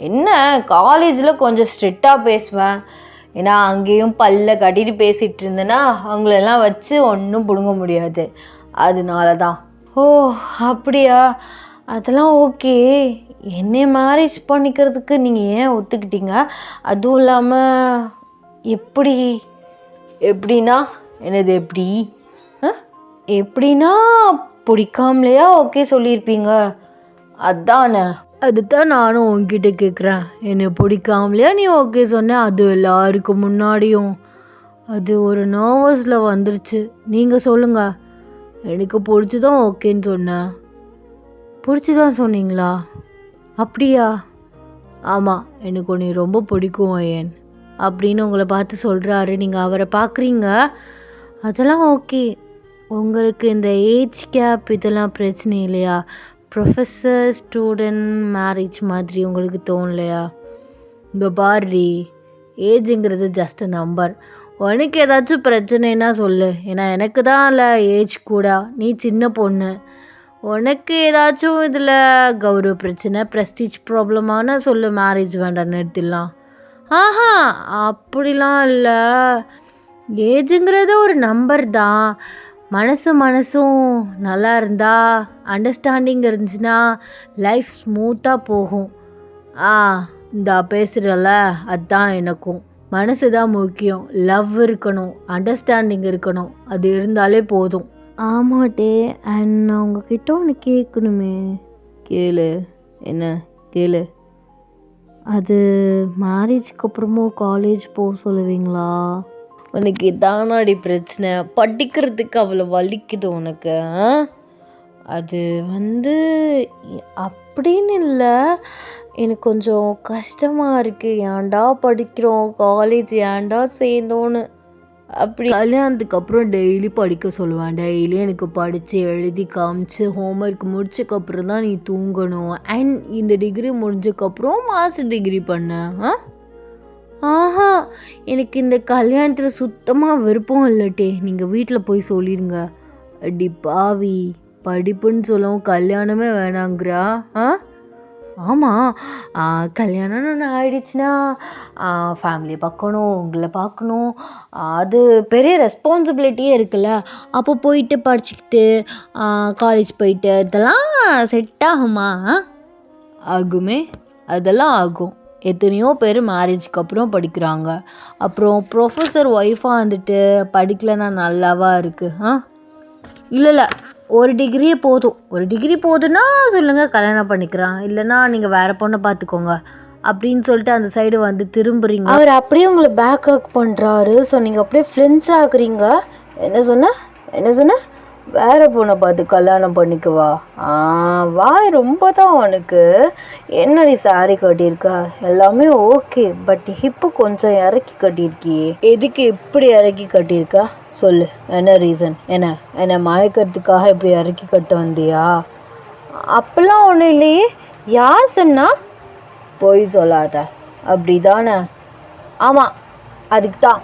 என்ன காலேஜில் கொஞ்சம் ஸ்ட்ரிக்டாக பேசுவேன், ஏன்னா அங்கேயும் பல்ல கட்டிட்டு பேசிகிட்டு இருந்தேன்னா அவங்களெல்லாம் வச்சு ஒன்றும் பிடுங்க முடியாது, அதனால தான். ஓ அப்படியா? அதெல்லாம் ஓகே. என்னை மேரேஜ் பண்ணிக்கிறதுக்கு நீங்கள் ஏன் ஒத்துக்கிட்டீங்க? அதுவும் இல்லாமல் எப்படின்னா என்னது எப்படி? எப்படின்னா பிடிக்காமலையா ஓகே சொல்லியிருப்பீங்க? அதானே, அதுதான் நானும் உங்ககிட்ட கேட்குறேன். என்னை பிடிக்காமலையா நீ ஓகே சொன்ன? அது எல்லாருக்கும் முன்னாடியும். அது ஒரு நர்வஸில் வந்துருச்சு. நீங்கள் சொல்லுங்கள். எனக்கு பிடிச்சிதான் ஓகேன்னு சொன்னேன். பிடிச்சிதான் சொன்னீங்களா? அப்படியா? ஆமாம், எனக்கு உன்னை ரொம்ப பிடிக்கும் ஏன் அப்படின்னு உங்களை பார்த்து சொல்கிறாரு. நீங்கள் அவரை பார்க்குறீங்க, அதெல்லாம் ஓகே. உங்களுக்கு இந்த ஏஜ் கேப் இதெல்லாம் பிரச்சனை இல்லையா? ப்ரொஃபஸர் ஸ்டூடெண்ட் மேரேஜ் மாதிரி உங்களுக்கு தோணலையா? இந்த பாரி, ஏஜுங்கிறது ஜஸ்ட் நம்பர். உனக்கு ஏதாச்சும் பிரச்சனைன்னா சொல்லு, ஏன்னா எனக்கு தான் இல்லை ஏஜ் கூட, நீ சின்ன பொண்ணு. உனக்கு ஏதாச்சும் இதில் கௌரவ பிரச்சனை, ப்ரெஸ்டீஜ் ப்ராப்ளமான சொல்லு, மேரேஜ் வேண்டாம் நிறுத்திடலாம். அப்படிலாம் இல்லை, ஏஜுங்கிறது ஒரு நம்பர் தான். மனசும் நல்லா இருந்தால், அண்டர்ஸ்டாண்டிங் இருந்துச்சுன்னா லைஃப் ஸ்மூத்தாக போகும். இந்த பேசுகிறல்ல, அதுதான் எனக்கும். மனசு தான் முக்கியம், லவ் இருக்கணும், அண்டர்ஸ்டாண்டிங் இருக்கணும், அது இருந்தாலே போதும். ஆமாட்டே, அண்ட் நான் உங்ககிட்ட ஒன்று கேட்கணுமே. கேளு. என்ன கேளு? அது மேரேஜ்க்கு அப்புறமும் காலேஜ் போக சொல்லுவீங்களா? உனக்கு இதானாடி பிரச்சனை, படிக்கிறதுக்கு அவ்வளோ வலிக்குது உனக்கு? அது வந்து அப்படின்னு இல்லை, எனக்கு கொஞ்சம் கஷ்டமாக இருக்குது. ஏன்டா படிக்கிறோம், காலேஜ் ஏன்டா சேர்ந்தோன்னு. அப்படி கல்யாணத்துக்கு அப்புறம் டெய்லி படிக்க சொல்லுவேன். டெய்லி எனக்கு படித்து எழுதி காமிச்சு ஹோம்ஒர்க் முடிச்சக்கப்புறம் தான் நீ தூங்கணும். அண்ட் இந்த டிகிரி முடிஞ்சக்கப்புறம் மாஸ்டர் டிகிரி பண்ண. ஆஹா, எனக்கு இந்த கல்யாணத்தில் சுத்தமாக விருப்பம் இல்லட்டே. நீங்கள் வீட்டில் போய் சொல்லிடுங்க. அடி பாவி, படிப்புன்னு சொல்லவும் கல்யாணமே வேணாங்கிறா. ஆ ஆமாம், கல்யாணம்னு ஒன்று ஆயிடுச்சுன்னா ஃபேமிலியை பார்க்கணும், உங்களை பார்க்கணும், அது பெரிய ரெஸ்பான்சிபிலிட்டியே இருக்குல்ல. அப்போ போயிட்டு படிச்சுக்கிட்டு காலேஜ் போயிட்டு இதெல்லாம் செட் ஆகுமா? ஆகுமே, அதெல்லாம் ஆகும். எத்தனையோ பேர் மேரேஜ்க்கு அப்புறம் படிக்கிறாங்க. அப்புறம் ப்ரொஃபஸர் ஒய்ஃபாக வந்துட்டு படிக்கலைன்னா நல்லாவா இருக்குது? இல்லை, ஒரு டிகிரி போதுன்னா சொல்லுங்கள், கல்யாணம் பண்ணிக்கிறான். இல்லைன்னா நீங்கள் வேறு பொண்ணை பார்த்துக்கோங்க அப்படின்னு சொல்லிட்டு அந்த சைடு வந்து திரும்புறீங்க. அவர் அப்படியே உங்களை பேக் அவுட் பண்ணுறாரு. ஸோ நீங்கள் அப்படியே ஃப்ரெண்ட்ஸ் ஆகுறீங்க. என்ன சொன்ன வேறு பொண்ணை பார்த்து கல்யாணம் பண்ணிக்குவா? வாய் ரொம்ப தான் உனக்கு. என்னடி சாரி கட்டியிருக்கா? எல்லாமே ஓகே, பட் ஹிப்பு கொஞ்சம் இறக்கி கட்டியிருக்கியே. எதுக்கு இப்படி இறக்கி கட்டியிருக்கா சொல்லு, என்ன ரீசன்? என்ன மயக்கிறதுக்காக இப்படி இறக்கி கட்ட வந்தியா? அப்பெல்லாம் ஒன்றும் இல்லையே. யார் சொன்னா? பொய் சொல்லாத, அப்படி தானே? ஆமாம், அதுக்கு தான்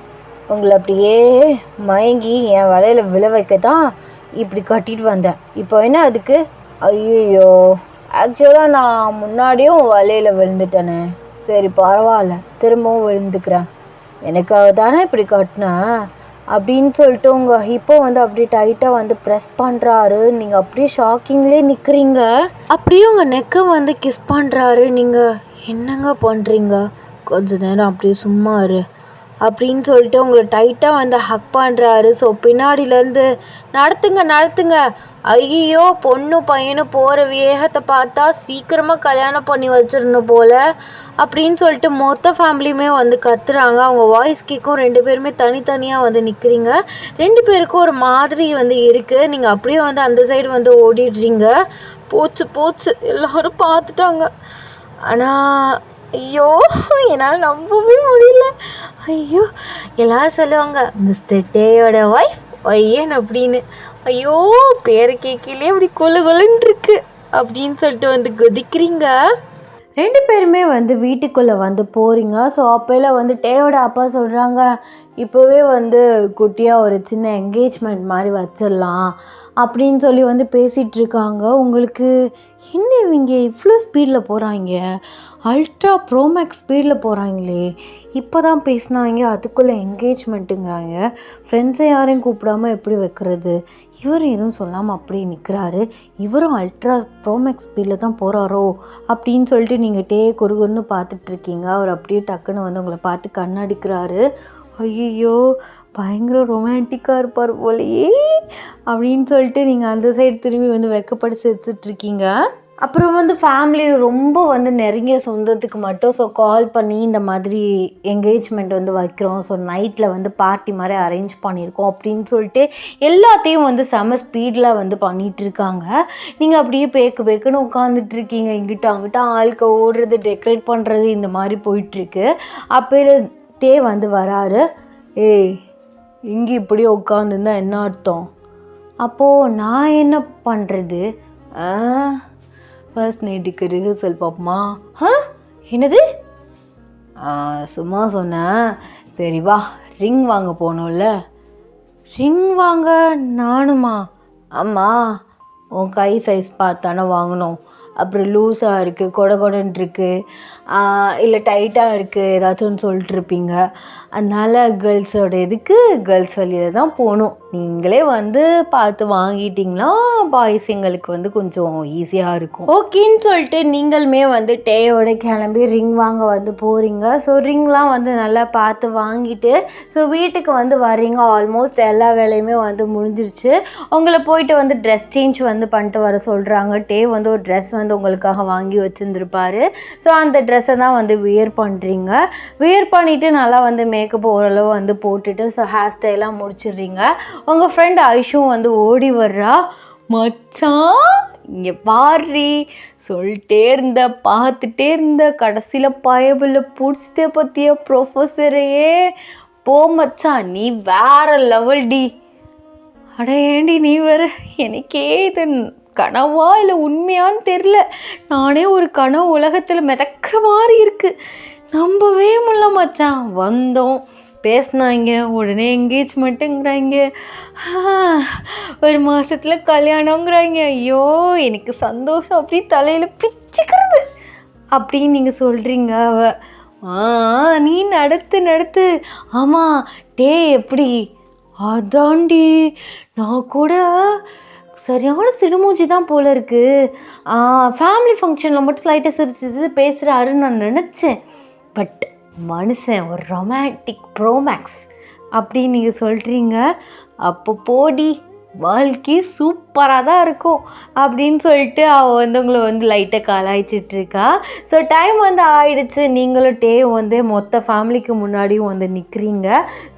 உங்களை அப்படியே மயங்கி என் வலையில் விழ வைக்க தான் இப்படி கட்டிட்டு வந்தேன். இப்போ என்ன அதுக்கு? ஐயோ, ஆக்சுவலாக நான் முன்னாடியும் வலையில் விழுந்துட்டேனே. சரி பரவாயில்ல, திரும்பவும் விழுந்துக்கிறேன். எனக்காக தானே இப்படி கட்டினேன் அப்படின்னு சொல்லிட்டு உங்கள் ஹிப்போ வந்து அப்படியே டைட்டாக வந்து ப்ரெஸ் பண்ணுறாரு. நீங்கள் அப்படியே ஷாக்கிங்லேயே நிற்கிறீங்க. அப்படியே உங்கள் நெக்கை வந்து கிஸ் பண்ணுறாரு. நீங்கள் என்னங்க பண்ணுறீங்க? கொஞ்ச நேரம் அப்படியே சும்மா இரு அப்படின்னு சொல்லிட்டு உங்களை டைட்டாக வந்து ஹக் பண்ணுறாரு. ஸோ பின்னாடியிலேருந்து நடத்துங்க. ஐயோ, பொண்ணு பையனும் போகிற வேகத்தை பார்த்தா சீக்கிரமாக கல்யாணம் பண்ணி வச்சிடணும் போல் அப்படின்னு சொல்லிட்டு மொத்த ஃபேமிலியுமே வந்து கத்துறாங்க. அவங்க வாய்ஸ் கேட்கும். 2 பேருமே தனித்தனியாக வந்து நிற்கிறீங்க. 2 பேருக்கும் ஒரு மாதிரி வந்து இருக்குது. நீங்கள் அப்படியே வந்து அந்த சைடு வந்து ஓடிடுறீங்க. போச்சு எல்லோரும் பார்த்துட்டாங்க. ஆனால் ஐயோ, என்னால் நம்பவே முடியல. ஐயோ, எல்லாரும் சொல்லுவாங்க மிஸ்டர் டேயோட ஒய்ஃப் ஒய்யன் அப்படின்னு. ஐயோ, பேரை கேட்கலே அப்படி கொலுன்னு இருக்கு அப்படின்னு சொல்லிட்டு வந்து கொதிக்கிறீங்க. 2 பேருமே வந்து வீட்டுக்குள்ளே வந்து போகிறீங்க. ஸோ அப்போல்லாம் வந்து டேயோட அப்பா சொல்கிறாங்க, இப்போவே வந்து குட்டியாக ஒரு சின்ன என்கேஜ்மெண்ட் மாதிரி வச்சிடலாம் அப்படின்னு சொல்லி வந்து பேசிகிட்டு இருக்காங்க. உங்களுக்கு என்ன இவங்க இவ்வளோ ஸ்பீடில் போகிறாங்க? அல்ட்ரா ப்ரோமேக்ஸ் ஸ்பீடில் போகிறாங்களே. இப்போ தான் பேசினாங்க, அதுக்குள்ளே என்கேஜ்மெண்ட்டுங்கிறாங்க. ஃப்ரெண்ட்ஸை யாரையும் கூப்பிடாமல் எப்படி வைக்கிறது? இவரும் எதுவும் சொல்லாமல் அப்படியே நிற்கிறாரு. இவரும் அல்ட்ரா ப்ரோமேக்ஸ் ஸ்பீடில் தான் போகிறாரோ அப்படின்னு சொல்லிட்டு நீங்கள் குறுகுறுன்னு பார்த்துட்ருக்கீங்க. அவர் அப்படியே டக்குன்னு வந்து உங்களை பார்த்து கண்ணடிக்கிறாரு. ஐயோ, பயங்கர ரொமான்டிக்காக இருப்பார் போலையே அப்படின்னு சொல்லிட்டு நீங்கள் அந்த சைடு திரும்பி வந்து வெக்கப்பட்டு சிரிச்சிட்ருக்கீங்க. அப்புறம் வந்து ஃபேமிலி ரொம்ப வந்து நெருங்கிய சொந்தத்துக்கு மட்டும் கால் பண்ணி இந்த மாதிரி என்கேஜ்மெண்ட் வந்து வைக்கிறோம். நைட்டில் வந்து பார்ட்டி மாதிரி அரேஞ்ச் பண்ணியிருக்கோம் அப்படின்னு சொல்லிட்டு எல்லாத்தையும் வந்து செம ஸ்பீடில் வந்து பண்ணிகிட்ருக்காங்க. நீங்கள் அப்படியே பேக்குன்னு உட்காந்துட்ருக்கீங்க. இங்கிட்ட அங்கிட்ட ஆளுக்கு ஓடுறது, டெக்கரேட் பண்ணுறது, இந்த மாதிரி போயிட்டுருக்கு. அப்போலே வந்து வராரு. ஏய், இங்கே இப்படியே உட்காந்துருந்தா என்ன அர்த்தம்? அப்போது நான் என்ன பண்ணுறது? ஃபர்ஸ்ட் நைட்டுக்கு ரிஹர்சல் பார்ப்போமா? என்னது? சும்மா சொன்னேன். சரி வா, ரிங் வாங்க போகணும்ல. ரிங் வாங்க நானுமா? ஆமாம், உன் கை சைஸ் பார்த்தானே வாங்கணும். அப்புறம் லூஸாக இருக்குது, கொடன்னு இருக்குது, இல்லை டைட்டாக இருக்குது, ஏதாச்சும் ஒன்று சொல்லிட்டுருப்பீங்க. அதனால் கேர்ள்ஸோட இதுக்கு கேர்ள்ஸ் வழியில் தான் போகணும். நீங்களே வந்து பார்த்து வாங்கிட்டிங்கன்னா பாய்ஸ் எங்களுக்கு வந்து கொஞ்சம் ஈஸியாக இருக்கும். ஓகேன்னு சொல்லிட்டு நீங்களுமே வந்து டேயோட கிளம்பி ரிங் வாங்க வந்து போகிறீங்க. ரிங்லாம் வந்து நல்லா பார்த்து வாங்கிட்டு வீட்டுக்கு வந்து வர்றீங்க. ஆல்மோஸ்ட் எல்லா வேலையுமே வந்து முடிஞ்சிருச்சு. உங்களை போயிட்டு வந்து ட்ரெஸ் சேஞ்ச் வந்து பண்ணிட்டு வர சொல்கிறாங்க. டே வந்து ஒரு ட்ரெஸ் வந்து உங்களுக்காக வாங்கி வச்சுருந்துருப்பாரு. அந்த ட்ரெஸ்ஸை தான் வந்து வியர் பண்ணுறீங்க. வியர் பண்ணிவிட்டு நல்லா வந்து மேக்கப் ஓரளவு வந்து போட்டுட்டு ஹேர் ஸ்டைலாக முடிச்சிடுறீங்க. உங்கள் ஃப்ரெண்ட் ஐஷும் வந்து ஓடி வர்றா. மச்சான் இங்கே பாரு, சொல்லிட்டே இருந்த, பார்த்துட்டே இருந்த, கடைசியில் பயபில் பிடிச்சிட்டே பற்றிய ப்ரொஃபஸரையே. போ மச்சான், நீ வேற லெவல் டி. அட ஏண்டி நீ வேற, எனக்கே இது கனவா இல்லை உண்மையான்னு தெரில. நானே ஒரு கனவு உலகத்தில் மிதக்கிற மாதிரி இருக்குது. நம்பவே முடியல மச்சான். வந்தோம், பேசினாங்க, உடனே என்கேஜ்மெண்ட்டுங்கிறாங்க, 1 மாதத்தில் கல்யாணங்கிறாங்க. ஐயோ எனக்கு சந்தோஷம் அப்படி தலையில் பிச்சுக்கிறது அப்படின்னு நீங்கள் சொல்கிறீங்க. நீ நடத்து. ஆமாம் டே எப்படி? அதாண்டி நான் கூட சரியான சிடுமூஞ்சி தான் போல இருக்குது. ஃபேமிலி ஃபங்க்ஷனில் மட்டும் லைட்டாக சிரிச்சு பேசுகிறாருன்னு நான் நினச்சேன். பட் மனுஷன் ஒரு ரொமான்டிக் ப்ரோமேக்ஸ் அப்படின்னு நீங்கள் சொல்கிறீங்க. அப்போ போடி, வாழ்க்கை சூப்பராக தான் இருக்கும் அப்படின்னு சொல்லிட்டு அவள் வந்து உங்களை வந்து லைட்டாக கலாய்ச்சிட்ருக்கா. ஸோ டைம் வந்து ஆயிடுச்சு. நீங்களும் டே வந்து மொத்த ஃபேமிலிக்கு முன்னாடியும் வந்து நிற்கிறீங்க.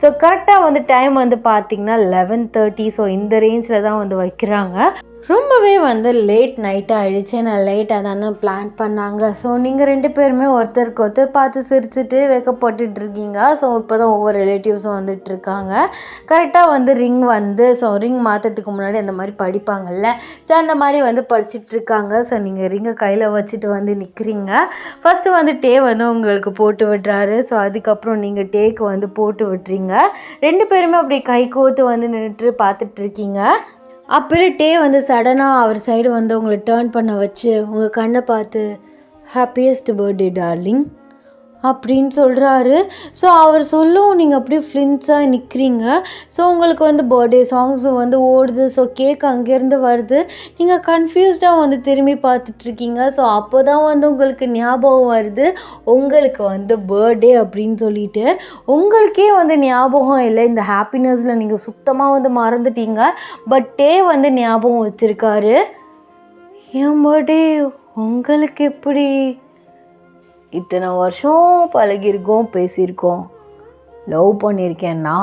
ஸோ கரெக்டாக வந்து டைம் வந்து பார்த்திங்கன்னா 11:30. ஸோ இந்த ரேஞ்சில் தான் வந்து வைக்கிறாங்க. ரொம்பவே வந்து லேட் நைட்டாக ஆகிடுச்சு. நான் லேட்டாக தானே பிளான் பண்ணாங்க. ஸோ நீங்கள் 2 பேருமே ஒருத்தருக்கு ஒருத்தர் பார்த்து சிரிச்சுட்டு வைக்கப்பட்டுட்ருக்கீங்க. ஸோ இப்போ தான் ஒவ்வொரு ரிலேட்டிவ்ஸும் வந்துட்டுருக்காங்க. கரெக்டாக வந்து ரிங் வந்து ரிங் மாற்றத்துக்கு முன்னாடி அந்த மாதிரி படிப்பாங்கள்ல, ஸோ அந்த மாதிரி வந்து படிச்சுட்ருக்காங்க. ஸோ நீங்கள் ரிங்கை கையில் வச்சுட்டு வந்து நிற்கிறீங்க. ஃபஸ்ட்டு வந்து டே வந்து உங்களுக்கு போட்டு விடுறாரு. ஸோ அதுக்கப்புறம் நீங்கள் டேக்கு வந்து போட்டு விட்றீங்க. 2 பேருமே அப்படி கை கோர்த்து வந்து நின்றுட்டு பார்த்துட்ருக்கீங்க. அப்புறம் டே வந்து சடனாக அவர் சைடு வந்து உங்களை டேர்ன் பண்ண வச்சு உங்கள் கண்ணை பார்த்து ஹாப்பியஸ்ட் பர்த்டே டார்லிங் அப்படின்னு சொல்கிறாரு. ஸோ அவர் சொல்லவும் நீங்கள் அப்படியே ஃப்ளின்ஸாக நிற்கிறீங்க. ஸோ உங்களுக்கு வந்து பர்த்டே சாங்ஸும் வந்து ஓடுது. ஸோ கேக் அங்கேருந்து வருது. நீங்கள் கன்ஃபியூஸ்டாக வந்து திரும்பி பார்த்துட்ருக்கீங்க. ஸோ அப்போ தான் வந்து உங்களுக்கு ஞாபகம் வருது உங்களுக்கு வந்து பர்த்டே அப்படின்னு சொல்லிட்டு. உங்களுக்கே வந்து ஞாபகம் இல்லை. இந்த ஹாப்பினஸில் நீங்கள் சுத்தமாக வந்து மறந்துட்டீங்க. பட் டே வந்து ஞாபகம் வச்சுருக்காரு. என் பர்த்டே உங்களுக்கு எப்படி? இத்தனை வருஷம் பழகியிருக்கோம், பேசியிருக்கோம், லவ் பண்ணியிருக்கேன்னா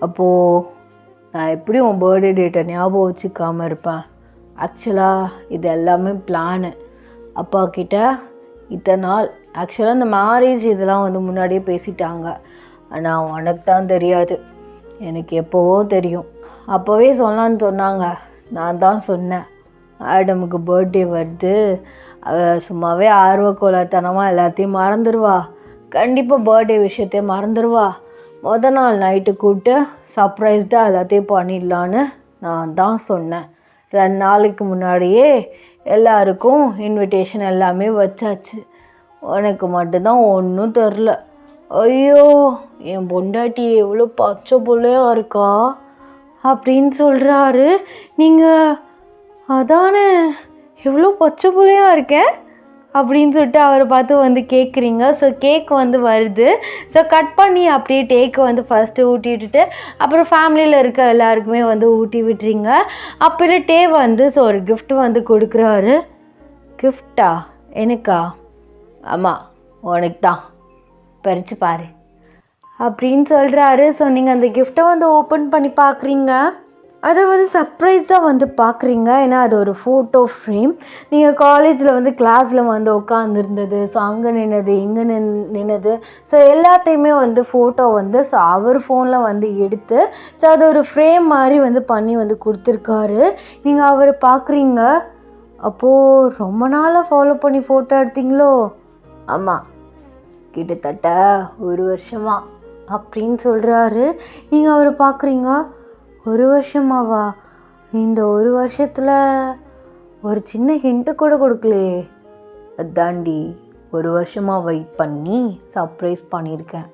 அப்போது நான் எப்படி உன் பர்த்டே டேட்டை ஞாபகம் வச்சுக்காமல் இருப்பேன்? ஆக்சுவலாக இது எல்லாமே பிளானு. அப்பா கிட்ட இத்தனை நாள் ஆக்சுவலாக இந்த மேரேஜ் இதெல்லாம் வந்து முன்னாடியே பேசிட்டாங்க. ஆனால் உனக்கு தான் தெரியாது, எனக்கு எப்போவோ தெரியும். அப்போவே சொன்னான்னு சொன்னாங்க. நான் தான் சொன்னேன், ஆடமுக்கு பர்த்டே வருது, அவள் சும்மாவே ஆர்வக்கோளாத்தனமாக எல்லாத்தையும் மறந்துடுவா, கண்டிப்பாக பர்த்டே விஷயத்தையும் மறந்துடுவா, நாள் நைட்டு கூப்பிட்டு சர்ப்ரைஸ்டாக எல்லாத்தையும் பண்ணிடலான்னு நான் தான் சொன்னேன். 2 நாளைக்கு முன்னாடியே எல்லாருக்கும் இன்விடேஷன் எல்லாமே வச்சாச்சு. உனக்கு மட்டும்தான் ஒன்றும் தெரில. ஐயோ என் பொண்டாட்டி எவ்வளோ பச்சை பிள்ளையாக இருக்கா அப்படின்னு சொல்கிறாரு. நீங்கள் அதானே எவ்வளோ பச்சை பிள்ளையாக இருக்கேன் அப்படின்னு சொல்லிட்டு அவரை பார்த்து வந்து கேட்குறீங்க. ஸோ கேக் வந்து வருது. ஸோ கட் பண்ணி அப்படியே டேக்கு வந்து ஃபஸ்ட்டு ஊட்டி விட்டுட்டு அப்புறம் ஃபேமிலியில் இருக்க எல்லாருக்குமே வந்து ஊட்டி விட்டுறீங்க. அப்புறம் டே வந்து ஒரு கிஃப்ட் வந்து கொடுக்குறாரு. கிஃப்டா? எனக்கா? ஆமாம் உனக்கு தான், பறித்து பாரு அப்படின்னு சொல்கிறாரு. ஸோ நீங்கள் அந்த கிஃப்ட்டை வந்து ஓப்பன் பண்ணி பார்க்குறீங்க. அதை வந்து சர்ப்ரைஸ்டாக வந்து பார்க்குறீங்க. ஏன்னா அது ஒரு ஃபோட்டோ ஃப்ரேம். நீங்கள் காலேஜில் வந்து கிளாஸில் வந்து உட்காந்துருந்தது, ஸோ அங்கே நின்னது, இங்கே நின்னது, ஸோ எல்லாத்தையுமே வந்து ஃபோட்டோ வந்து அவர் ஃபோனில் வந்து எடுத்து அது ஒரு ஃப்ரேம் மாதிரி வந்து பண்ணி வந்து கொடுத்துருக்காரு. நீங்கள் அவரை பார்க்குறீங்க. அப்போது ரொம்ப நாளாக ஃபாலோ பண்ணி ஃபோட்டோ எடுத்தீங்களோ? ஆமாம், கிட்டத்தட்ட 1 வருஷமாக அப்படின்னு சொல்கிறாரு. நீங்கள் அவரை பார்க்குறீங்க. 1 வருஷமாவா? இந்த 1 வருஷத்தில் ஒரு சின்ன ஹிண்ட்டு கூட கொடுக்கலையே. அதாண்டி 1 வருஷமாக வெயிட் பண்ணி சர்ப்ரைஸ் பண்ணியிருக்கேன்.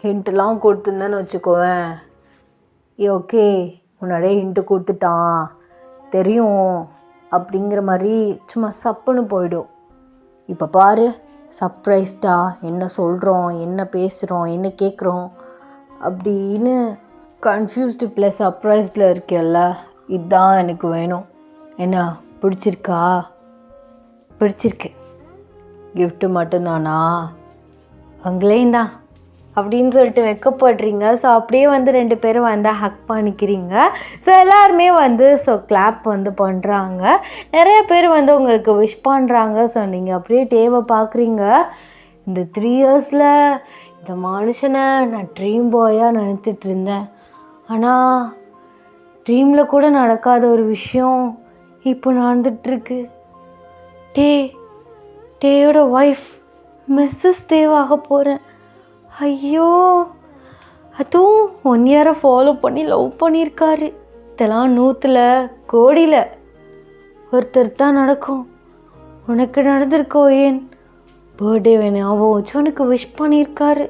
ஹிண்ட்டுலாம் கொடுத்துருந்தேன்னு வச்சுக்கோவேன், ஓகே முன்னாடியே ஹிண்ட்டு கொடுத்துட்டான் தெரியும் அப்படிங்கிற மாதிரி சும்மா சப்புன்னு போயிடும். இப்போ பாரு, சர்ப்ரைஸ்டாக என்ன சொல்கிறோம், என்ன பேசுகிறோம், என்ன கேட்குறோம் அப்படின்னு கன்ஃபியூஸ்டு ப்ளஸ் சர்ப்ரைஸ்டில் இருக்கேல்ல, இதுதான் எனக்கு வேணும். என்ன பிடிச்சிருக்கா? பிடிச்சிருக்கு. கிஃப்ட்டு மட்டும்தானா? அங்கேயும் தான் அப்படின்னு சொல்லிட்டு வெக்கப்படுறீங்க. ஸோ அப்படியே வந்து 2 பேரும் வந்து ஹக் பண்ணிக்கிறீங்க. ஸோ எல்லாருமே வந்து கிளாப் வந்து பண்ணுறாங்க. நிறைய பேர் வந்து உங்களுக்கு விஷ் பண்ணுறாங்க. ஸோ நீங்கள் அப்படியே டேவை பார்க்குறீங்க. இந்த 3 இயர்ஸில் இந்த மனுஷனை நான் ட்ரீம் பாயாக நினச்சிட்டு இருந்தேன். ஆனால் ட்ரீமில் கூட நடக்காத ஒரு விஷயம் இப்போ நடந்துகிட்ருக்கு. டேயோட ஒய்ஃப் மிஸ்ஸஸ் தேவ் ஆக போகிறேன். ஐயோ, அதுவும் 1 இயரை ஃபாலோ பண்ணி லவ் பண்ணியிருக்காரு. இதெல்லாம் 100ல் கோடியில் ஒருத்தர் தான் நடக்கும். உனக்கு நடந்திருக்கோ ஏன்? பர்த்டே ஞாபகம் வச்சு உனக்கு விஷ் பண்ணியிருக்காரு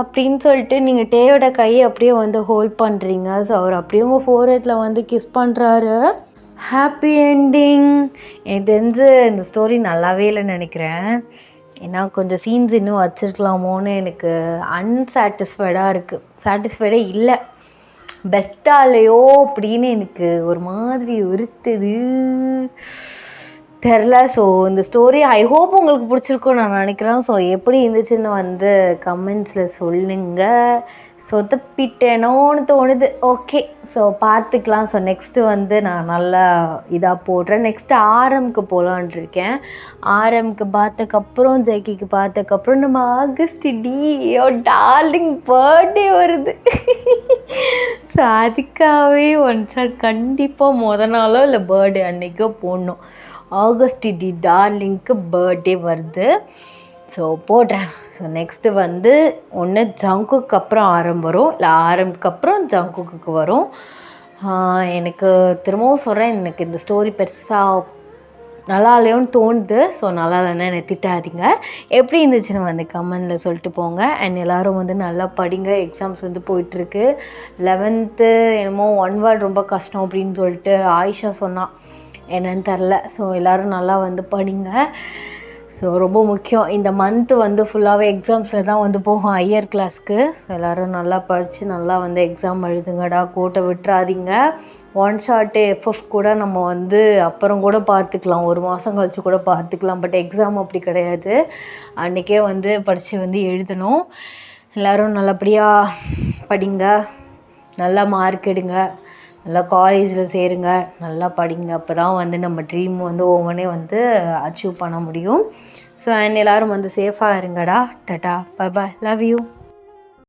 அப்படின்னு சொல்லிட்டு நீங்கள் டேவோட கையை அப்படியே வந்து ஹோல்ட் பண்ணுறீங்க. ஸோ அவர் அப்படியே உங்கள் ஃபோர்ஹெட்டில் வந்து கிஸ் பண்ணுறாரு. Happy ending. எனக்கு தெரிஞ்சு இந்த ஸ்டோரி நல்லாவே இல்லைன்னு நினைக்கிறேன். ஏன்னா கொஞ்சம் சீன்ஸ் இன்னும் வச்சுருக்கலாமோன்னு எனக்கு அன்சாட்டிஸ்ஃபைடாக இருக்குது. சாட்டிஸ்ஃபைடே இல்லை. பெஸ்ட்டாலையோ அப்படின்னு எனக்கு ஒரு மாதிரி உறுத்துது, தெரில. ஸோ இந்த ஸ்டோரி ஐ ஹோப் உங்களுக்கு பிடிச்சிருக்குன்னு நான் நினைக்கிறேன். ஸோ எப்படி இருந்துச்சுன்னு வந்து கமெண்ட்ஸில் சொல்லுங்கள். சொதப்பிட்டேனோன்னு தோணுது. ஓகே, ஸோ பார்த்துக்கலாம். ஸோ நெக்ஸ்ட்டு வந்து நான் நல்லா இதாக போடுறேன். நெக்ஸ்ட்டு ஆரம்க்கு போகலான் இருக்கேன். ஆரம்க்கு பார்த்ததுக்கப்புறம் ஜெய்கிக்கு பார்த்ததுக்கப்புறம் நம்ம ஆகஸ்ட் டியோ டார்லிங் பர்த்டே வருது. ஸோ அதுக்காகவே ஒன் ஷாட் கண்டிப்பாக மொதல் நாளோ இல்லை பர்த்டே அன்றைக்கோ போடணும். ஆகஸ்ட் டி டார்லிங்க்கு பர்த்டே வருது. ஸோ போடுறேன். ஸோ நெக்ஸ்ட்டு வந்து ஒன்று ஜங்குக்கு அப்புறம் ஆரம் வரும், இல்லை ஆரம்க்கு அப்புறம் ஜங்குக்கு வரும். எனக்கு திரும்பவும் சொல்கிறேன், எனக்கு இந்த ஸ்டோரி பெருசாக நல்லா இல்லையோன்னு தோணுது. ஸோ நல்லா இல்லைன்னா என்னை திட்டாதீங்க. எப்படி இருந்துச்சுன்னு வந்து கமெண்டில் சொல்லிட்டு போங்க. அண்ட் எல்லோரும் வந்து நல்லா படிங்க. எக்ஸாம்ஸ் வந்து போயிட்டுருக்கு. 11th என்னமோ 1 வேர்ட் ரொம்ப கஷ்டம் அப்படின்னு சொல்லிட்டு ஆயிஷா சொன்னான், என்னன்னு தெரில. ஸோ எல்லோரும் நல்லா வந்து படிங்க. ஸோ ரொம்ப முக்கியம். இந்த மந்த்து வந்து ஃபுல்லாகவே எக்ஸாம்ஸில் தான் வந்து போகும் ஹையர் கிளாஸ்க்கு. ஸோ எல்லோரும் நல்லா படித்து நல்லா வந்து எக்ஸாம் எழுதுங்கடா, கோட்டை விட்டுறாதீங்க. ஒன் ஷாட்டு எஃப்எஃப் கூட நம்ம வந்து அப்புறம் கூட பார்த்துக்கலாம், 1 மாதம் கழித்து கூட பார்த்துக்கலாம். பட் எக்ஸாம் அப்படி கிடையாது, அன்றைக்கே வந்து படித்து வந்து எழுதணும். எல்லோரும் நல்லபடியாக படிங்க, நல்லா மார்க் எடுங்க, நல்லா காலேஜில் சேருங்க, நல்லா படிங்க. அப்போ தான் வந்து நம்ம ட்ரீம் வந்து ஒவ்வொன்றே வந்து அச்சீவ் பண்ண முடியும். ஸோ அண்ட் எல்லோரும் வந்து சேஃபாக இருங்கடா. Tata, bye bye, love you.